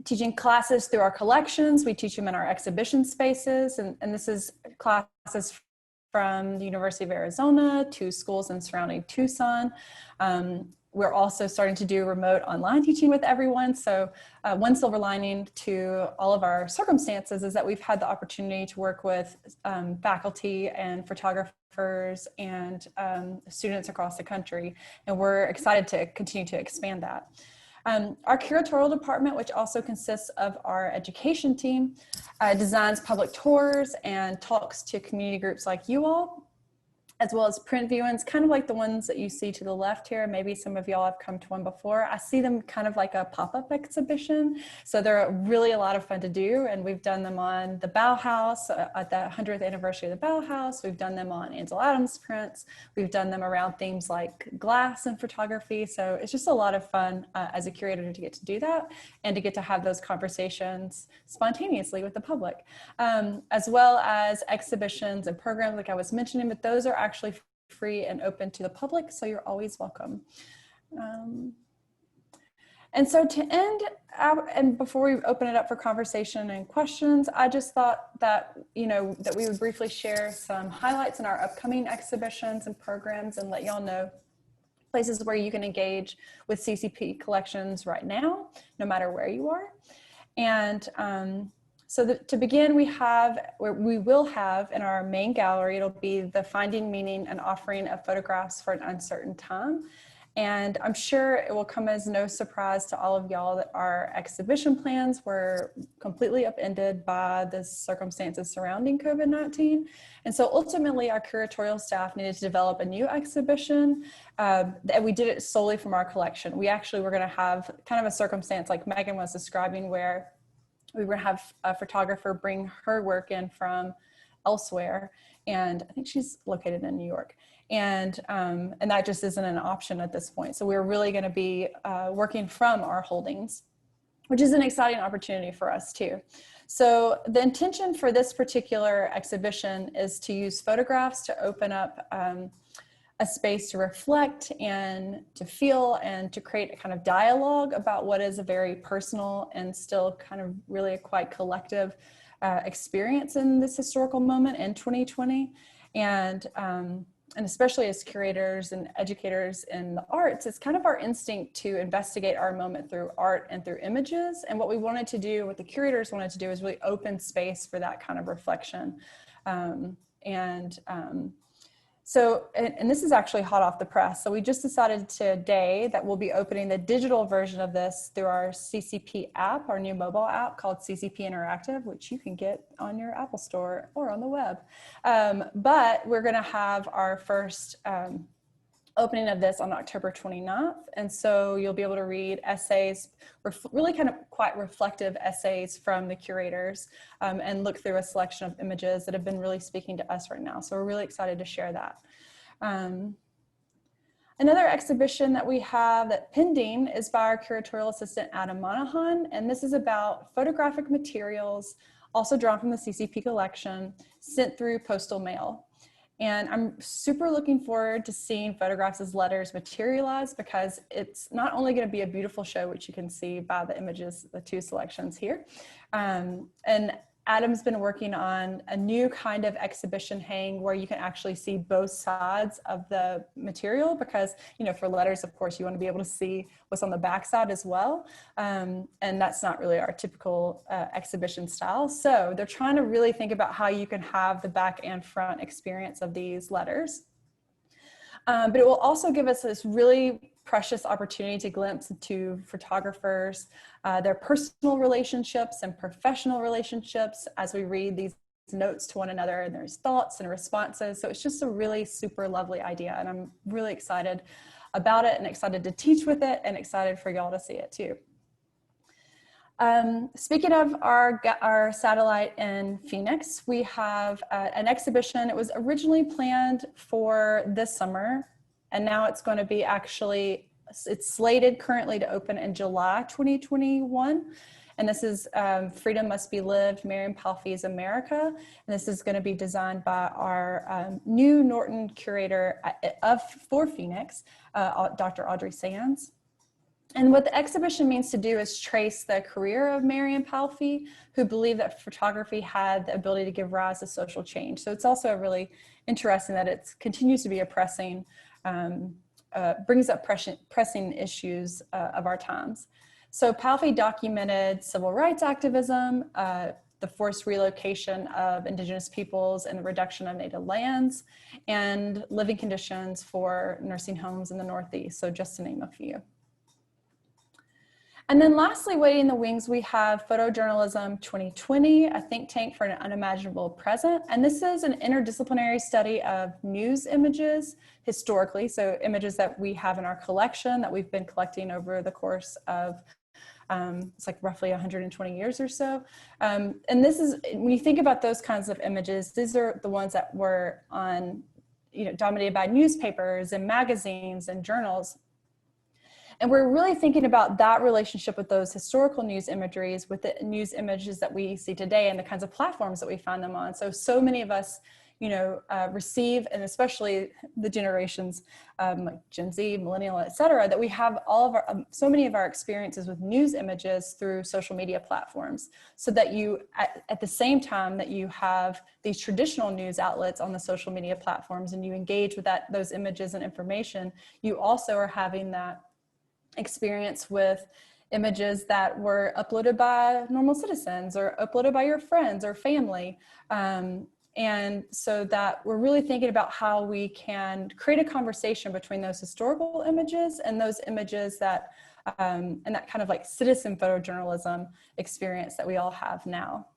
teaching classes through our collections. We teach them in our exhibition spaces, and this is classes from the University of Arizona to schools in surrounding Tucson. We're also starting to do remote online teaching with everyone. So one silver lining to all of our circumstances is that we've had the opportunity to work with faculty and photographers and students across the country. And we're excited to continue to expand that. Our curatorial department, which also consists of our education team, designs public tours and talks to community groups like you all, as well as print viewings, kind of like the ones that you see to the left here. Maybe some of y'all have come to one before. I see them kind of like a pop-up exhibition. So they're really a lot of fun to do. And we've done them on the Bauhaus, at the 100th anniversary of the Bauhaus. We've done them on Ansel Adams prints. We've done them around themes like glass and photography. So it's just a lot of fun as a curator to get to do that and to get to have those conversations spontaneously with the public, as well as exhibitions and programs like I was mentioning, but those are actually free and open to the public, so you're always welcome. And so to end out, and before we open it up for conversation and questions, I just thought that, that we would briefly share some highlights in our upcoming exhibitions and programs and let y'all know places where you can engage with CCP collections right now, no matter where you are. And to begin, we will have in our main gallery, it'll be the Finding Meaning and Offering of Photographs for an Uncertain Time. And I'm sure it will come as no surprise to all of y'all that our exhibition plans were completely upended by the circumstances surrounding COVID-19. And so ultimately our curatorial staff needed to develop a new exhibition, and we did it solely from our collection. We actually were gonna have kind of a circumstance like Megan was describing, where we were gonna have a photographer bring her work in from elsewhere. And I think she's located in New York. And that just isn't an option at this point. So we're really going to be working from our holdings, which is an exciting opportunity for us too. So the intention for this particular exhibition is to use photographs to open up a space to reflect and to feel and to create a kind of dialogue about what is a very personal and still kind of really a quite collective experience in this historical moment in 2020. And especially as curators and educators in the arts, it's kind of our instinct to investigate our moment through art and through images. And what we wanted to do, what the curators wanted to do, is really open space for that kind of reflection. So this is actually hot off the press. So we just decided today that we'll be opening the digital version of this through our CCP app, our new mobile app called CCP Interactive, which you can get on your Apple Store or on the web. But we're gonna have our first opening of this on October 29th. And so you'll be able to read essays, really kind of quite reflective essays from the curators, and look through a selection of images that have been really speaking to us right now. So we're really excited to share that. Another exhibition that we have that pending is by our curatorial assistant, Adam Monahan. And this is about photographic materials, also drawn from the CCP collection, sent through postal mail. And I'm super looking forward to seeing photographs as letters materialize, because it's not only going to be a beautiful show, which you can see by the images, the two selections here. And Adam's been working on a new kind of exhibition hang where you can actually see both sides of the material, because, for letters, of course, you want to be able to see what's on the back side as well. And that's not really our typical exhibition style. So they're trying to really think about how you can have the back and front experience of these letters. But it will also give us this really precious opportunity to glimpse into photographers, their personal relationships and professional relationships as we read these notes to one another, and there's thoughts and responses. So it's just a really super lovely idea, and I'm really excited about it and excited to teach with it and excited for y'all to see it too. Speaking of our satellite in Phoenix, we have an exhibition. It was originally planned for this summer, and now it's going to be it's slated currently to open in July 2021. And this is Freedom Must Be Lived, Miriam Palfy's America. And this is going to be designed by our new Norton curator for Phoenix, Dr. Audrey Sands. And what the exhibition means to do is trace the career of Miriam Palfy, who believed that photography had the ability to give rise to social change. So it's also really interesting that it continues to be a pressing, brings up pressing issues of our times. So Palfy documented civil rights activism, the forced relocation of Indigenous peoples and the reduction of native lands, and living conditions for nursing homes in the Northeast, so just to name a few. And then lastly, waiting in the wings, we have Photojournalism 2020, a think tank for an unimaginable present. And this is an interdisciplinary study of news images historically, so images that we have in our collection that we've been collecting over the course of it's like roughly 120 years or so. And this is, when you think about those kinds of images, these are the ones that were on, dominated by newspapers and magazines and journals. And we're really thinking about that relationship with those historical news imageries, with the news images that we see today and the kinds of platforms that we find them on. So many of us receive, and especially the generations like Gen Z, Millennial, et cetera, that we have all of our, so many of our experiences with news images through social media platforms, so that you, at the same time that you have these traditional news outlets on the social media platforms and you engage with those images and information, you also are having that experience with images that were uploaded by normal citizens or uploaded by your friends or family. And so that we're really thinking about how we can create a conversation between those historical images and those images that, and that kind of like citizen photojournalism experience that we all have now.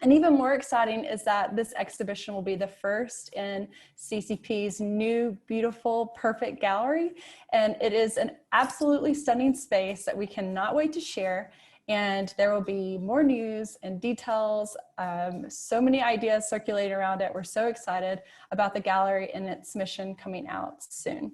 And even more exciting is that this exhibition will be the first in CCP's new, beautiful, perfect gallery. And it is an absolutely stunning space that we cannot wait to share. And there will be more news and details, so many ideas circulating around it. We're so excited about the gallery and its mission coming out soon.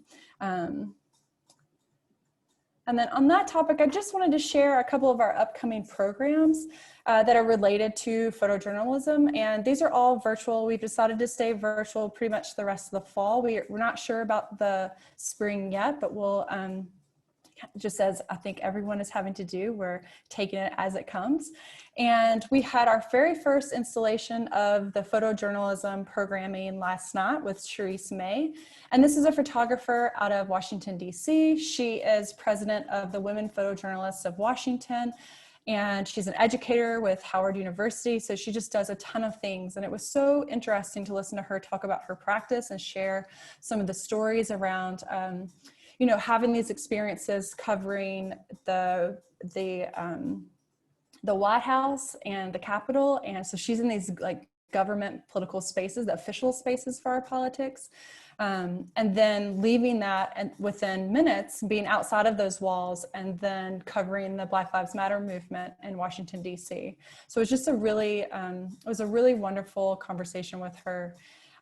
And then on that topic, I just wanted to share a couple of our upcoming programs that are related to photojournalism. And these are all virtual. We've decided to stay virtual pretty much the rest of the fall. We're not sure about the spring yet, but we'll, just as I think everyone is having to do, we're taking it as it comes. And we had our very first installation of the photojournalism programming last night with Cheriss. And this is a photographer out of Washington, D.C. She is president of the Women Photojournalists of Washington, and she's an educator with Howard University. So she just does a ton of things. And it was so interesting to listen to her talk about her practice and share some of the stories around having these experiences covering the White House and the Capitol. And so she's in these like government political spaces, the official spaces for our politics. And then leaving that and within minutes, being outside of those walls and then covering the Black Lives Matter movement in Washington, D.C. So it was just a really wonderful conversation with her.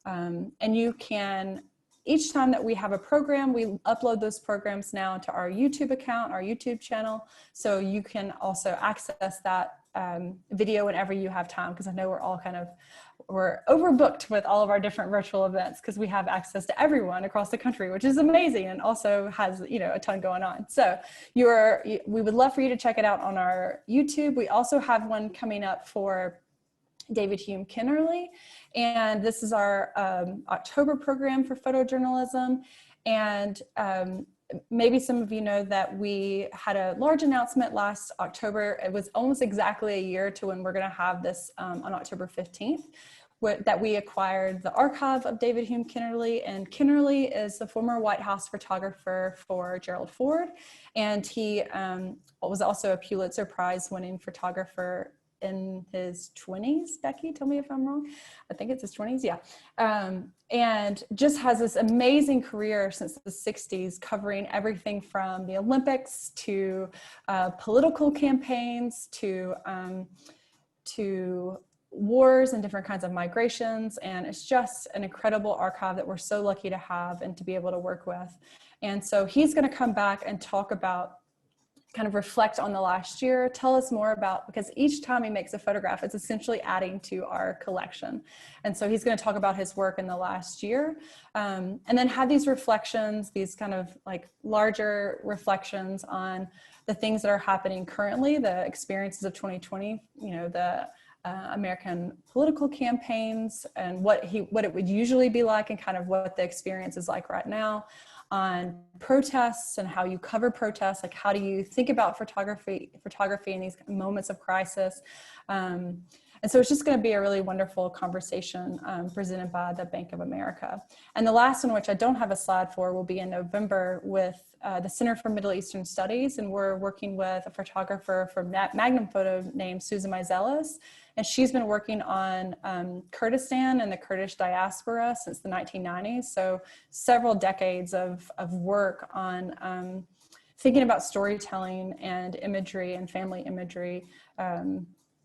And you can, each time that we have a program, we upload those programs now to our YouTube account, our YouTube channel. So you can also access that video whenever you have time, because I know we're overbooked with all of our different virtual events because we have access to everyone across the country, which is amazing and also has, a ton going on. So we would love for you to check it out on our YouTube. We also have one coming up for David Hume Kennerly, and this is our October program for photojournalism. And maybe some of you know that we had a large announcement last October. It was almost exactly a year to when we're going to have this on October 15th, that we acquired the archive of David Hume Kennerly. And Kennerly is the former White House photographer for Gerald Ford, and he was also a Pulitzer Prize winning photographer in his 20s. Becky, tell me if I'm wrong. I think it's his 20s, yeah. And just has this amazing career since the 60s, covering everything from the Olympics to political campaigns to wars and different kinds of migrations. And it's just an incredible archive that we're so lucky to have and to be able to work with. And so he's going to come back and talk about, kind of reflect on the last year, tell us more about, because each time he makes a photograph, it's essentially adding to our collection. And so he's going to talk about his work in the last year, and then have these reflections, these kind of like larger reflections on the things that are happening currently, the experiences of 2020, the American political campaigns and what it would usually be like and kind of what the experience is like right now, on protests and how you cover protests, like how do you think about photography in these moments of crisis. And so it's just going to be a really wonderful conversation presented by the Bank of America. And the last one, which I don't have a slide for, will be in November with the Center for Middle Eastern Studies. And we're working with a photographer from Magnum Photo named Susan Meiselas. And she's been working on Kurdistan and the Kurdish diaspora since the 1990s. So several decades of work on thinking about storytelling and imagery and family imagery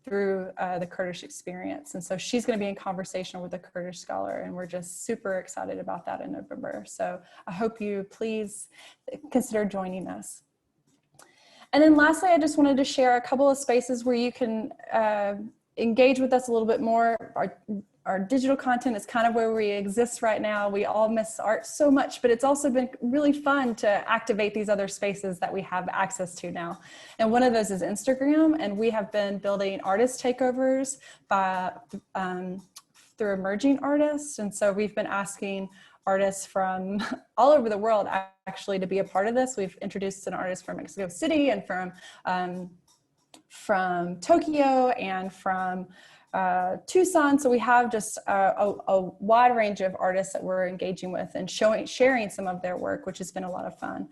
through the Kurdish experience. And so she's going to be in conversation with a Kurdish scholar, and we're just super excited about that in November. So I hope you please consider joining us. And then lastly, I just wanted to share a couple of spaces where you can engage with us a little bit more. our digital content is kind of where we exist right now. We all miss art so much, but it's also been really fun to activate these other spaces that we have access to now. And one of those is Instagram, and we have been building artist takeovers by, through emerging artists. And so we've been asking artists from all over the world actually to be a part of this. We've introduced an artist from Mexico City and from Tokyo and from Tucson. So we have just a wide range of artists that we're engaging with and sharing some of their work, which has been a lot of fun.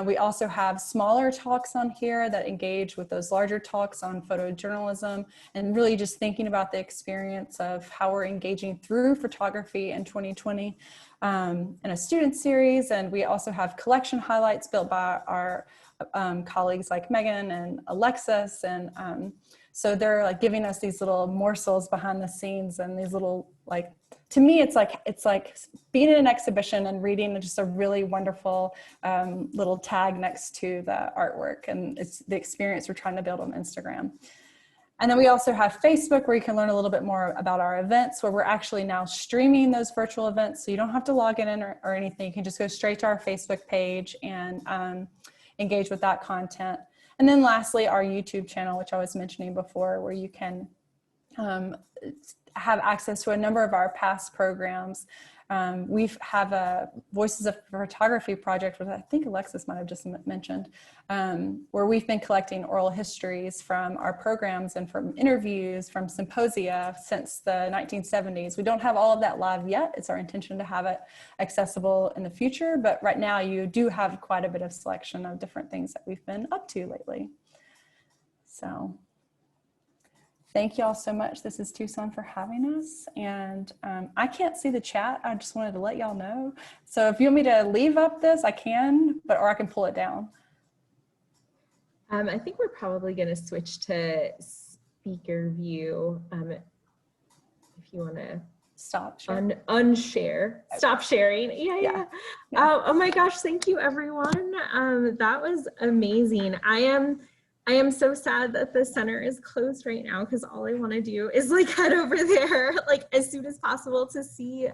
We also have smaller talks on here that engage with those larger talks on photojournalism and really just thinking about the experience of how we're engaging through photography in 2020 in a student series. And we also have collection highlights built by our colleagues like Megan and Alexis, and so they're like giving us these little morsels behind the scenes and these little, like, to me it's like being in an exhibition and reading just a really wonderful little tag next to the artwork, and it's the experience we're trying to build on Instagram. And then we also have Facebook, where you can learn a little bit more about our events, where we're actually now streaming those virtual events, so you don't have to log in or anything. You can just go straight to our Facebook page and engage with that content. And then lastly, our YouTube channel, which I was mentioning before, where you can have access to a number of our past programs. We have a Voices of Photography project, which I think Alexis might have just mentioned, where we've been collecting oral histories from our programs and from interviews, from symposia since the 1970s. We don't have all of that live yet. It's our intention to have it accessible in the future, but right now you do have quite a bit of selection of different things that we've been up to lately. So thank you all so much. This is Tucson for having us. And I can't see the chat. I just wanted to let y'all know. So if you want me to leave up this, I can, or I can pull it down. I think we're probably going to switch to speaker view. If you want to Stop. unshare, stop sharing. Yeah. Oh my gosh. Thank you, everyone. That was amazing. I am so sad that the center is closed right now, because all I want to do is like head over there like as soon as possible to see,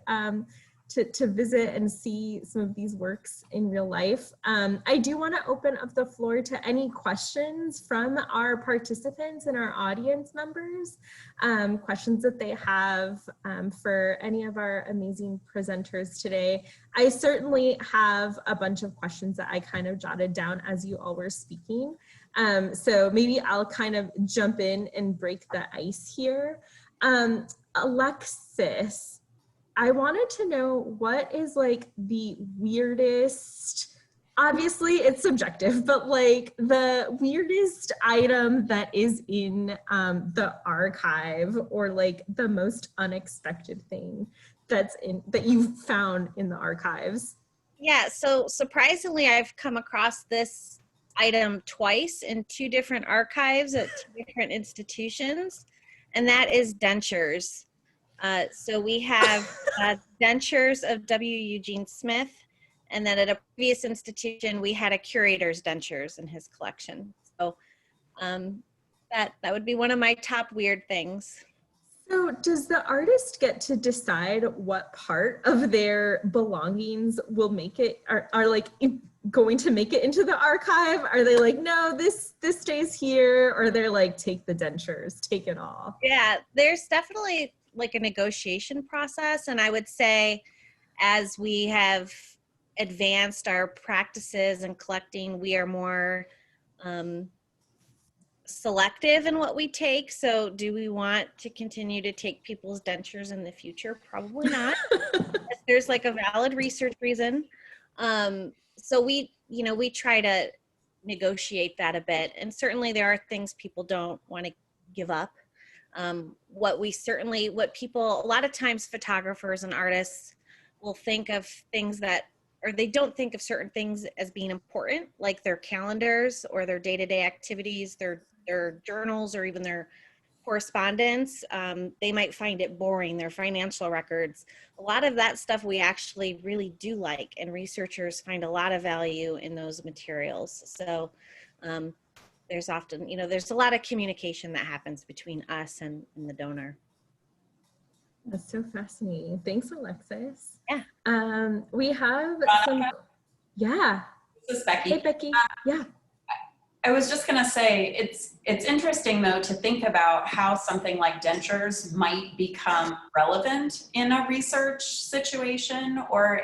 to visit and see some of these works in real life. I do want to open up the floor to any questions from our participants and our audience members, questions that they have for any of our amazing presenters today. I certainly have a bunch of questions that I kind of jotted down as you all were speaking. So maybe I'll kind of jump in and break the ice here. Alexis, I wanted to know, what is like the weirdest, obviously it's subjective, but like the weirdest item that is in the archive, or like the most unexpected thing that you've found in the archives? Yeah, so surprisingly, I've come across this item twice in two different archives at two different institutions, and that is dentures. So we have dentures of W. Eugene Smith, and then at a previous institution, we had a curator's dentures in his collection. So that would be one of my top weird things. So does the artist get to decide what part of their belongings will make it, are like going to make it into the archive? Are they like, no, this stays here? Or they're like, take the dentures, take it all? Yeah, there's definitely like a negotiation process. And I would say as we have advanced our practices in collecting, we are more selective in what we take. So do we want to continue to take people's dentures in the future? Probably not. There's like a valid research reason. So we try to negotiate that a bit. And certainly there are things people don't want to give up. What people, a lot of times photographers and artists will think of things that, or they don't think of certain things as being important, like their calendars or their day-to-day activities, their journals, or even their correspondence. They might find it boring, their financial records. A lot of that stuff we actually really do like, and researchers find a lot of value in those materials. So there's often, there's a lot of communication that happens between us and the donor. That's so fascinating. Thanks, Alexis. Yeah. We have some, Veronica? yeah. This is Becky. Hey, Becky. Yeah. I was just going to say, it's interesting though to think about how something like dentures might become relevant in a research situation or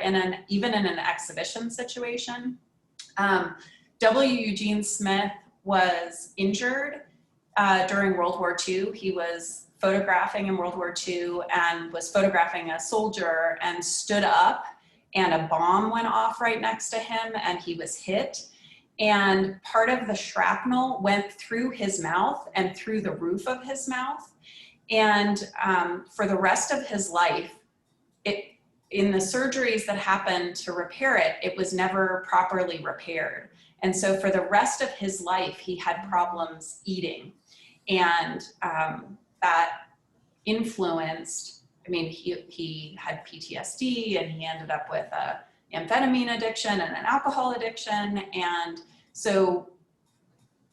even in an exhibition situation. W. Eugene Smith was injured during World War II. He was photographing in World War II and was photographing a soldier and stood up, and a bomb went off right next to him and he was hit. And part of the shrapnel went through his mouth and through the roof of his mouth. And for the rest of his life, in the surgeries that happened to repair it, it was never properly repaired. And so for the rest of his life, he had problems eating. And that influenced, I mean, he had PTSD and he ended up with a amphetamine addiction and an alcohol addiction. And so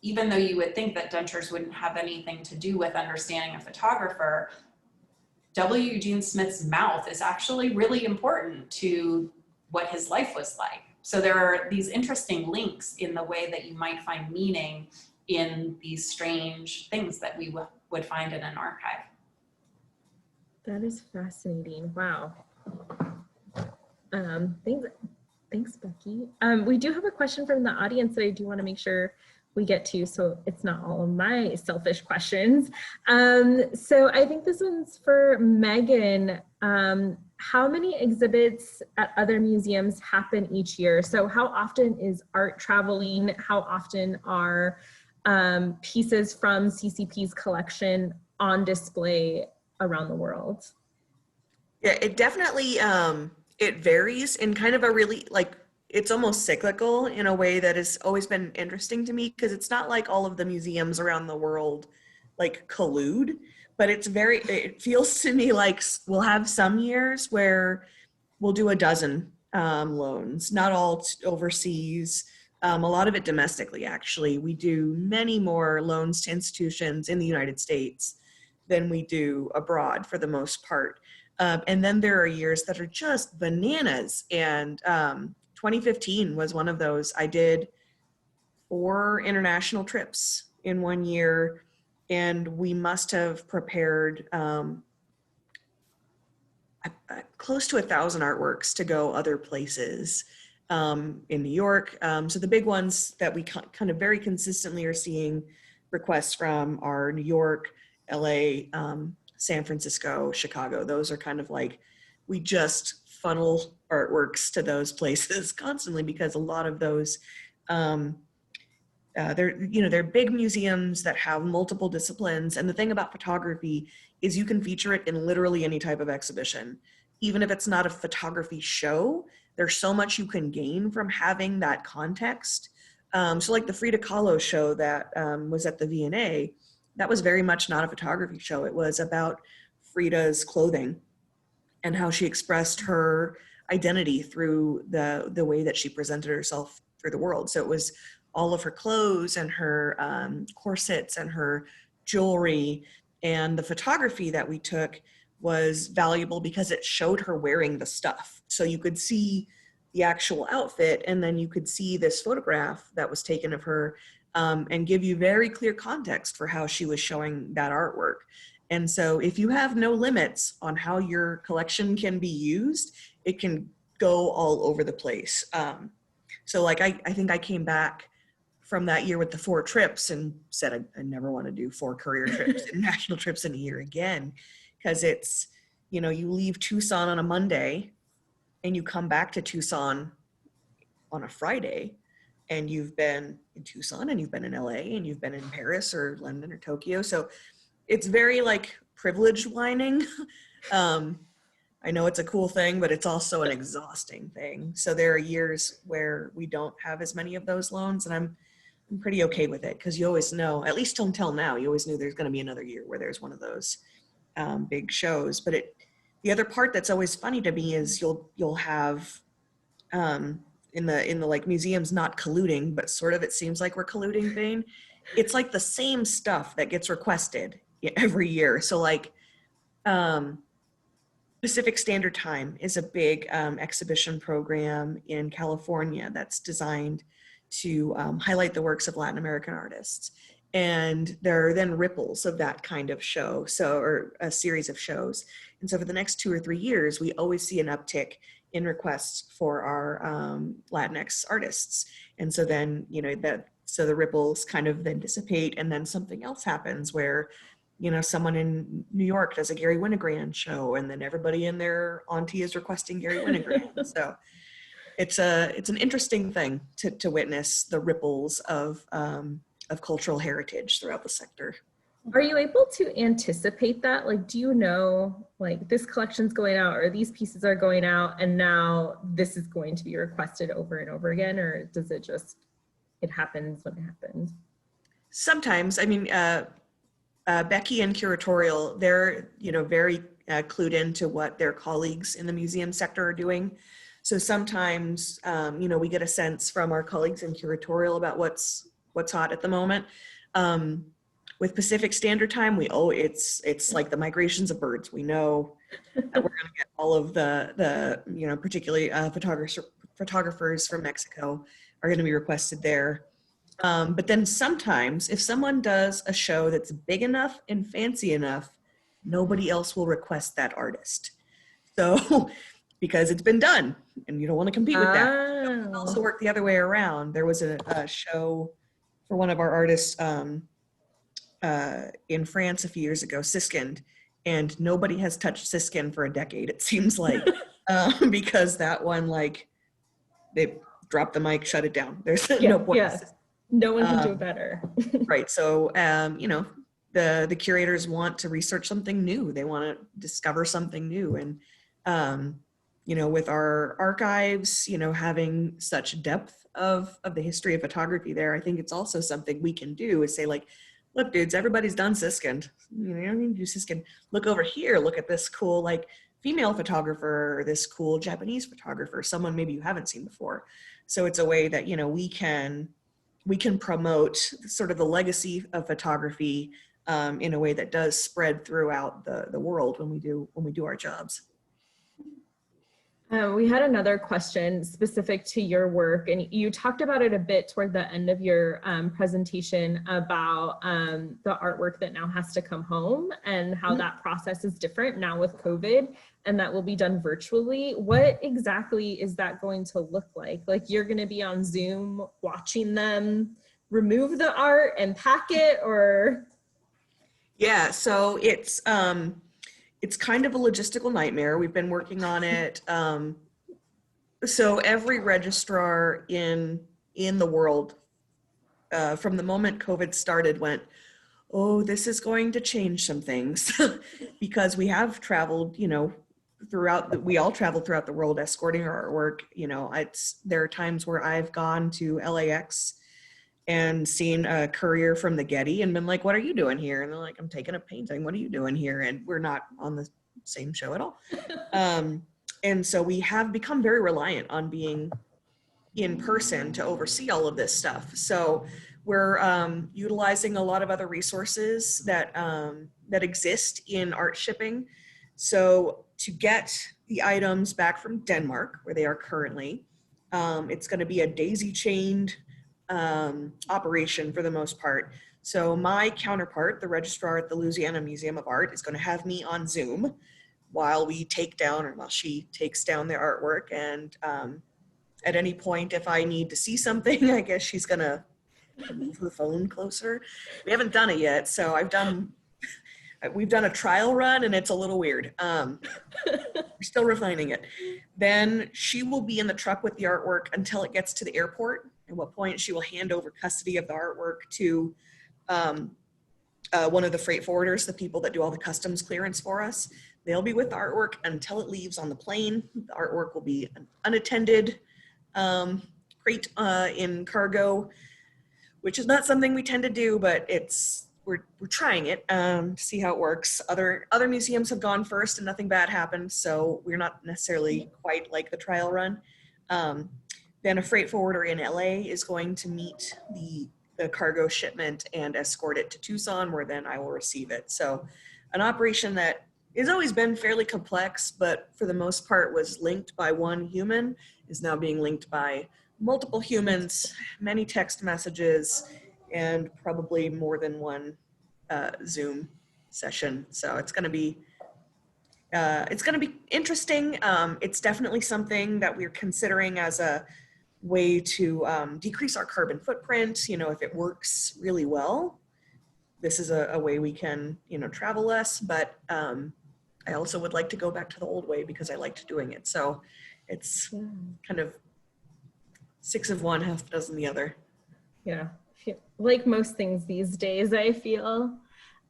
even though you would think that dentures wouldn't have anything to do with understanding a photographer, W. Eugene Smith's mouth is actually really important to what his life was like. So there are these interesting links in the way that you might find meaning in these strange things that we would find in an archive. That is fascinating. Wow. Thanks, Becky. We do have a question from the audience that I do want to make sure we get to, so it's not all of my selfish questions. So I think this one's for Megan. How many exhibits at other museums happen each year? So how often is art traveling? How often are pieces from CCP's collection on display around the world? Yeah, it definitely, it varies in kind of a really, like, it's almost cyclical in a way that has always been interesting to me, because it's not like all of the museums around the world like collude, but it feels to me like we'll have some years where we'll do a dozen loans, not all overseas, a lot of it domestically actually. We do many more loans to institutions in the United States than we do abroad for the most part. And then there are years that are just bananas, and 2015 was one of those. I did 4 international trips in one year, and we must have prepared close to 1,000 artworks to go other places in New York. So the big ones that we kind of very consistently are seeing requests from are New York, LA, San Francisco, Chicago. Those are kind of like, we just funnel artworks to those places constantly, because a lot of those, they're big museums that have multiple disciplines. And the thing about photography is you can feature it in literally any type of exhibition. Even if it's not a photography show, there's so much you can gain from having that context. So like the Frida Kahlo show that was at the V&A, that was very much not a photography show. It was about Frida's clothing and how she expressed her identity through the way that she presented herself through the world. So it was all of her clothes and her corsets and her jewelry, and the photography that we took was valuable because it showed her wearing the stuff. So you could see the actual outfit, and then you could see this photograph that was taken of her and give you very clear context for how she was showing that artwork. And so if you have no limits on how your collection can be used, it can go all over the place. So like I think I came back from that year with the 4 trips and said I never want to do 4 courier trips, international trips in a year again, because it's, you leave Tucson on a Monday and you come back to Tucson on a Friday, and you've been in Tucson and you've been in LA and you've been in Paris or London or Tokyo. So it's very like privilege whining. I know it's a cool thing, but it's also an exhausting thing. So there are years where we don't have as many of those loans, and I'm pretty okay with it, because you always know, at least until now, you always knew there's going to be another year where there's one of those big shows. But the other part that's always funny to me is you'll have in the like museums not colluding, but sort of it seems like we're colluding vein. It's like the same stuff that gets requested every year. So like Pacific Standard Time is a big exhibition program in California that's designed to highlight the works of Latin American artists. And there are then ripples of that kind of show, or a series of shows. And so for the next 2 or 3 years, we always see an uptick in requests for our Latinx artists. And so then, so the ripples kind of then dissipate, and then something else happens where, someone in New York does a Gary Winogrand show, and then everybody in their auntie is requesting Gary Winogrand. So it's an interesting thing to witness the ripples of cultural heritage throughout the sector. Are you able to anticipate that? Like, do you know, like, this collection's going out, or these pieces are going out, and now this is going to be requested over and over again? Or does it just, it happens when it happens? Sometimes, I mean, Becky and curatorial, they're, very clued into what their colleagues in the museum sector are doing. So sometimes, we get a sense from our colleagues in curatorial about what's hot at the moment. With Pacific Standard Time, it's like the migrations of birds. We know that we're going to get all of the particularly photographers from Mexico are going to be requested there. But then sometimes if someone does a show that's big enough and fancy enough, nobody else will request that artist. So because it's been done and you don't want to compete with that. It also worked the other way around. There was a show for one of our artists in France a few years ago, Siskind, and nobody has touched Siskind for a decade, it seems like, because that one, like, they dropped the mic, shut it down. There's no point. Yes. No one can do it better. Right. So, the curators want to research something new. They want to discover something new. And, with our archives, having such depth of the history of photography there, I think it's also something we can do is say, like, look, dudes, everybody's done Siskind. You don't need to do Siskind. Look over here. Look at this cool, like, female photographer, or this cool Japanese photographer, someone maybe you haven't seen before. So it's a way that, we can promote sort of the legacy of photography in a way that does spread throughout the world when we do our jobs. We had another question specific to your work, and you talked about it a bit toward the end of your presentation about the artwork that now has to come home and how that process is different now with COVID, and that will be done virtually. What exactly is that going to look like? Like, you're going to be on Zoom watching them remove the art and pack it, or? Yeah, so it's kind of a logistical nightmare. We've been working on it. So every registrar in the world, from the moment COVID started, went, oh, this is going to change some things, because we have traveled, we all traveled throughout the world escorting our artwork. There are times where I've gone to LAX and seen a courier from the Getty and been like, what are you doing here? And they're like, I'm taking a painting. What are you doing here? And we're not on the same show at all. And so we have become very reliant on being in person to oversee all of this stuff. So we're utilizing a lot of other resources that exist in art shipping. So to get the items back from Denmark, where they are currently, it's going to be a daisy-chained operation for the most part. So my counterpart, the registrar at the Louisiana Museum of Art, is going to have me on Zoom while she takes down their artwork. And at any point, if I need to see something, I guess she's going to move the phone closer. We haven't done it yet, so we've done a trial run, and it's a little weird. We're still refining it. Then she will be in the truck with the artwork until it gets to the airport, at what point she will hand over custody of the artwork to one of the freight forwarders, the people that do all the customs clearance for us. They'll be with the artwork until it leaves on the plane. The artwork will be an unattended crate in cargo, which is not something we tend to do, but we're trying it to see how it works. Other museums have gone first and nothing bad happened, so we're not necessarily quite like the trial run. Then a freight forwarder in LA is going to meet the cargo shipment and escort it to Tucson, where then I will receive it. So an operation that has always been fairly complex, but for the most part was linked by one human, is now being linked by multiple humans, many text messages, and probably more than one Zoom session. So it's going to be interesting. It's definitely something that we're considering as a way to decrease our carbon footprint. You know, if it works really well, this is a way we can, you know, travel less. But I also would like to go back to the old way because I liked doing it. So it's kind of 6 of one, half a dozen the other. Yeah, like most things these days, I feel.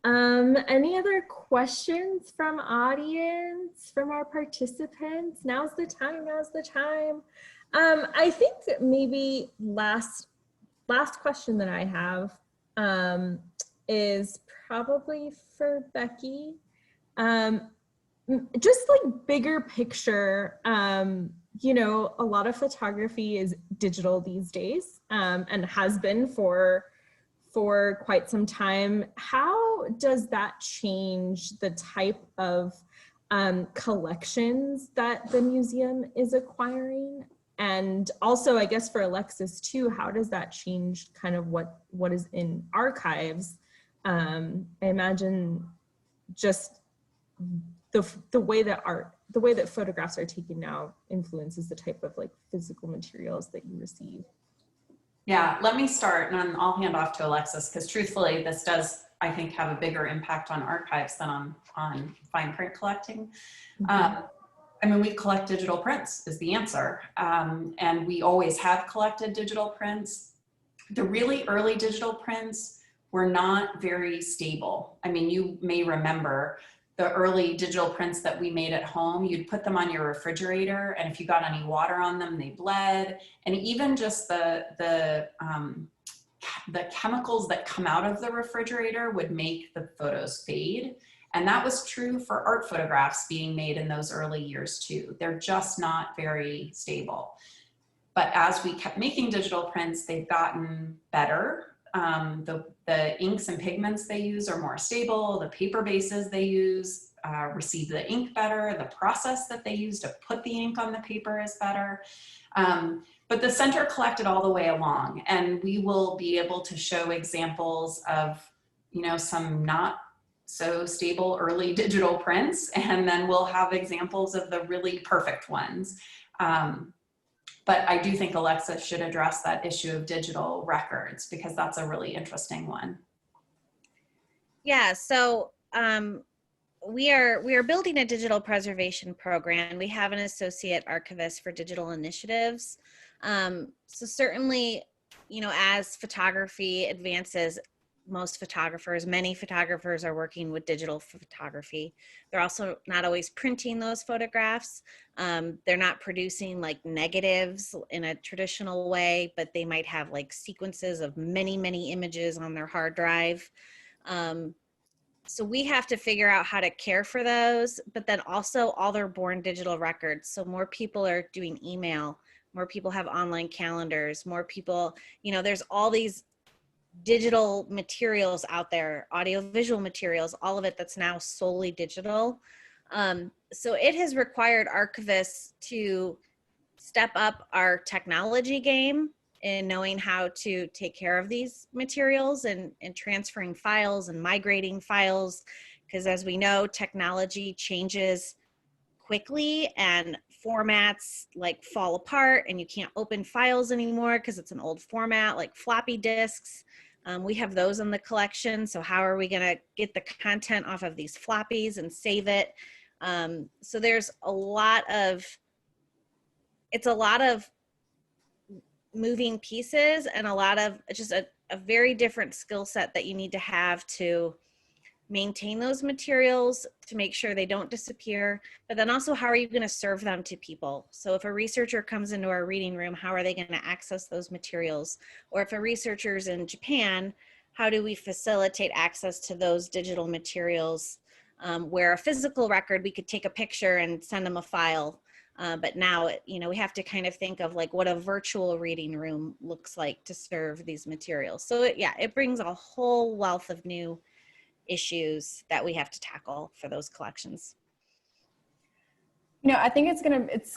Any other questions from audience, from our participants? Now's the time, now's the time. I think that maybe last question that I have is probably for Becky. Just like bigger picture, you know, a lot of photography is digital these days, and has been for quite some time. How does that change the type of collections that the museum is acquiring? And also, I guess for Alexis too, how does that change kind of what is in archives? I imagine just the way that photographs are taken now influences the type of like physical materials that you receive. Yeah, let me start and then I'll hand off to Alexis, because truthfully, this does, I think, have a bigger impact on archives than on fine print collecting. Mm-hmm. I mean, we collect digital prints is the answer. And we always have collected digital prints. The really early digital prints were not very stable. I mean, you may remember the early digital prints that we made at home. You'd put them on your refrigerator, and if you got any water on them, they bled. And even just the chemicals that come out of the refrigerator would make the photos fade. And that was true for art photographs being made in those early years too. They're just not very stable. But as we kept making digital prints, they've gotten better. The inks and pigments they use are more stable. The paper bases they use receive the ink better. The process that they use to put the ink on the paper is better. But the center collected all the way along, and we will be able to show examples of, you know, some not so stable early digital prints, and then we'll have examples of the really perfect ones. But I do think Alexa should address that issue of digital records, because that's a really interesting one. Yeah, so we are building a digital preservation program. We have an associate archivist for digital initiatives. So certainly, you know, as photography advances, many photographers are working with digital photography. They're also not always printing those photographs. They're not producing like negatives in a traditional way, but they might have like sequences of many, many images on their hard drive. So we have to figure out how to care for those, but then also all their born digital records. So more people are doing email, more people have online calendars, more people, you know, there's all these digital materials out there, audiovisual materials, all of it that's now solely digital. So it has required archivists to step up our technology game in knowing how to take care of these materials and transferring files and migrating files. Because as we know, technology changes quickly and formats like fall apart and you can't open files anymore because it's an old format, like floppy disks. We have those in the collection. So how are we going to get the content off of these floppies and save it? So there's it's a lot of moving pieces and a lot of just a very different skill set that you need to have to maintain those materials, to make sure they don't disappear, but then also how are you going to serve them to people? So if a researcher comes into our reading room, how are they going to access those materials? Or if a researcher's in Japan, how do we facilitate access to those digital materials? Where a physical record, we could take a picture and send them a file. But now, you know, we have to kind of think of like what a virtual reading room looks like to serve these materials. So it brings a whole wealth of new issues that we have to tackle for those collections. You know, I think it's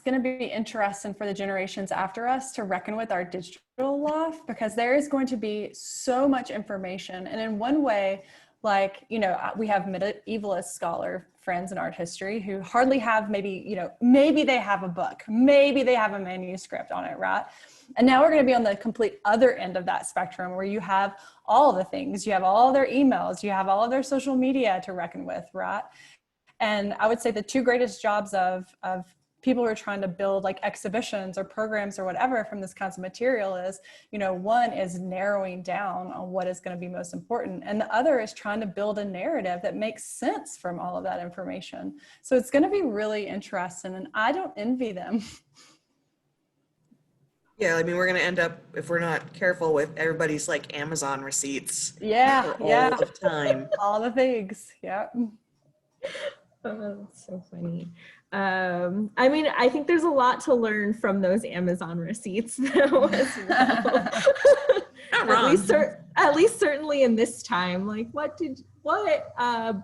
gonna be interesting for the generations after us to reckon with our digital loft, because there is going to be so much information. And in one way, like, you know, we have medievalist scholar friends in art history who hardly have maybe they have a book, maybe they have a manuscript on it, right? And now we're going to be on the complete other end of that spectrum, where you have all the things, you have all their emails, you have all of their social media to reckon with, right? And I would say the two greatest jobs of people who are trying to build like exhibitions or programs or whatever from this kinds of material is, you know, one is narrowing down on what is going to be most important. And the other is trying to build a narrative that makes sense from all of that information. So it's going to be really interesting, and I don't envy them. Yeah, I mean, we're going to end up, if we're not careful, with everybody's like Amazon receipts. Yeah, for yeah. all of time. All the things, yeah. Oh, that's so funny. I mean, I think there's a lot to learn from those Amazon receipts though, as well. Not wrong. At least certainly in this time, like what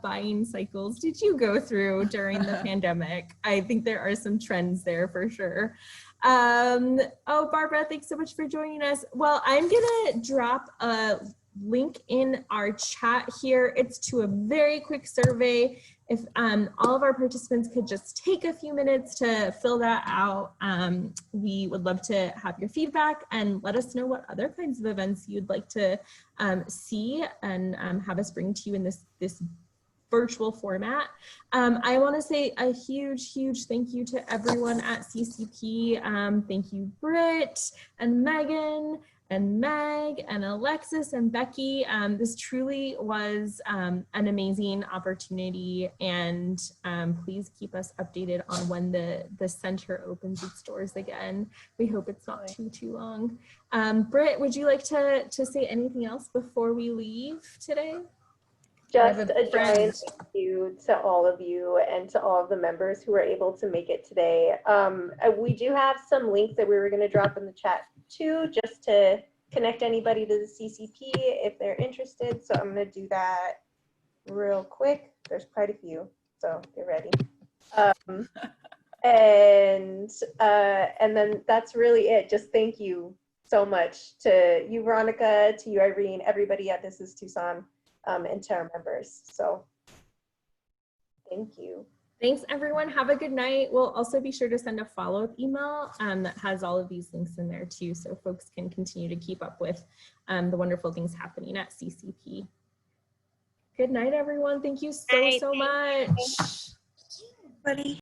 buying cycles did you go through during the pandemic? I think there are some trends there for sure. Oh, Barbara, thanks so much for joining us. Well, I'm gonna drop a link in our chat here. It's to a very quick survey. If all of our participants could just take a few minutes to fill that out, we would love to have your feedback and let us know what other kinds of events you'd like to see and have us bring to you in this virtual format. I want to say a huge thank you to everyone at CCP. Thank you, Britt and Megan and Meg and Alexis and Becky. This truly was an amazing opportunity, and please keep us updated on when the center opens its doors again. We hope it's not too long. Britt, would you like to say anything else before we leave today? Just a giant thank you to all of you and to all of the members who were able to make it today. We do have some links that we were going to drop in the chat too, just to connect anybody to the CCP if they're interested. So I'm going to do that real quick. There's quite a few, so get ready. And then that's really it. Just thank you so much to you, Veronica, to you, Irene, everybody at This Is Tucson. And to our members. So thank you. Thanks, everyone. Have a good night. We'll also be sure to send a follow-up email that has all of these links in there too, so folks can continue to keep up with the wonderful things happening at CCP. Good night, everyone. Thank you so much. Buddy.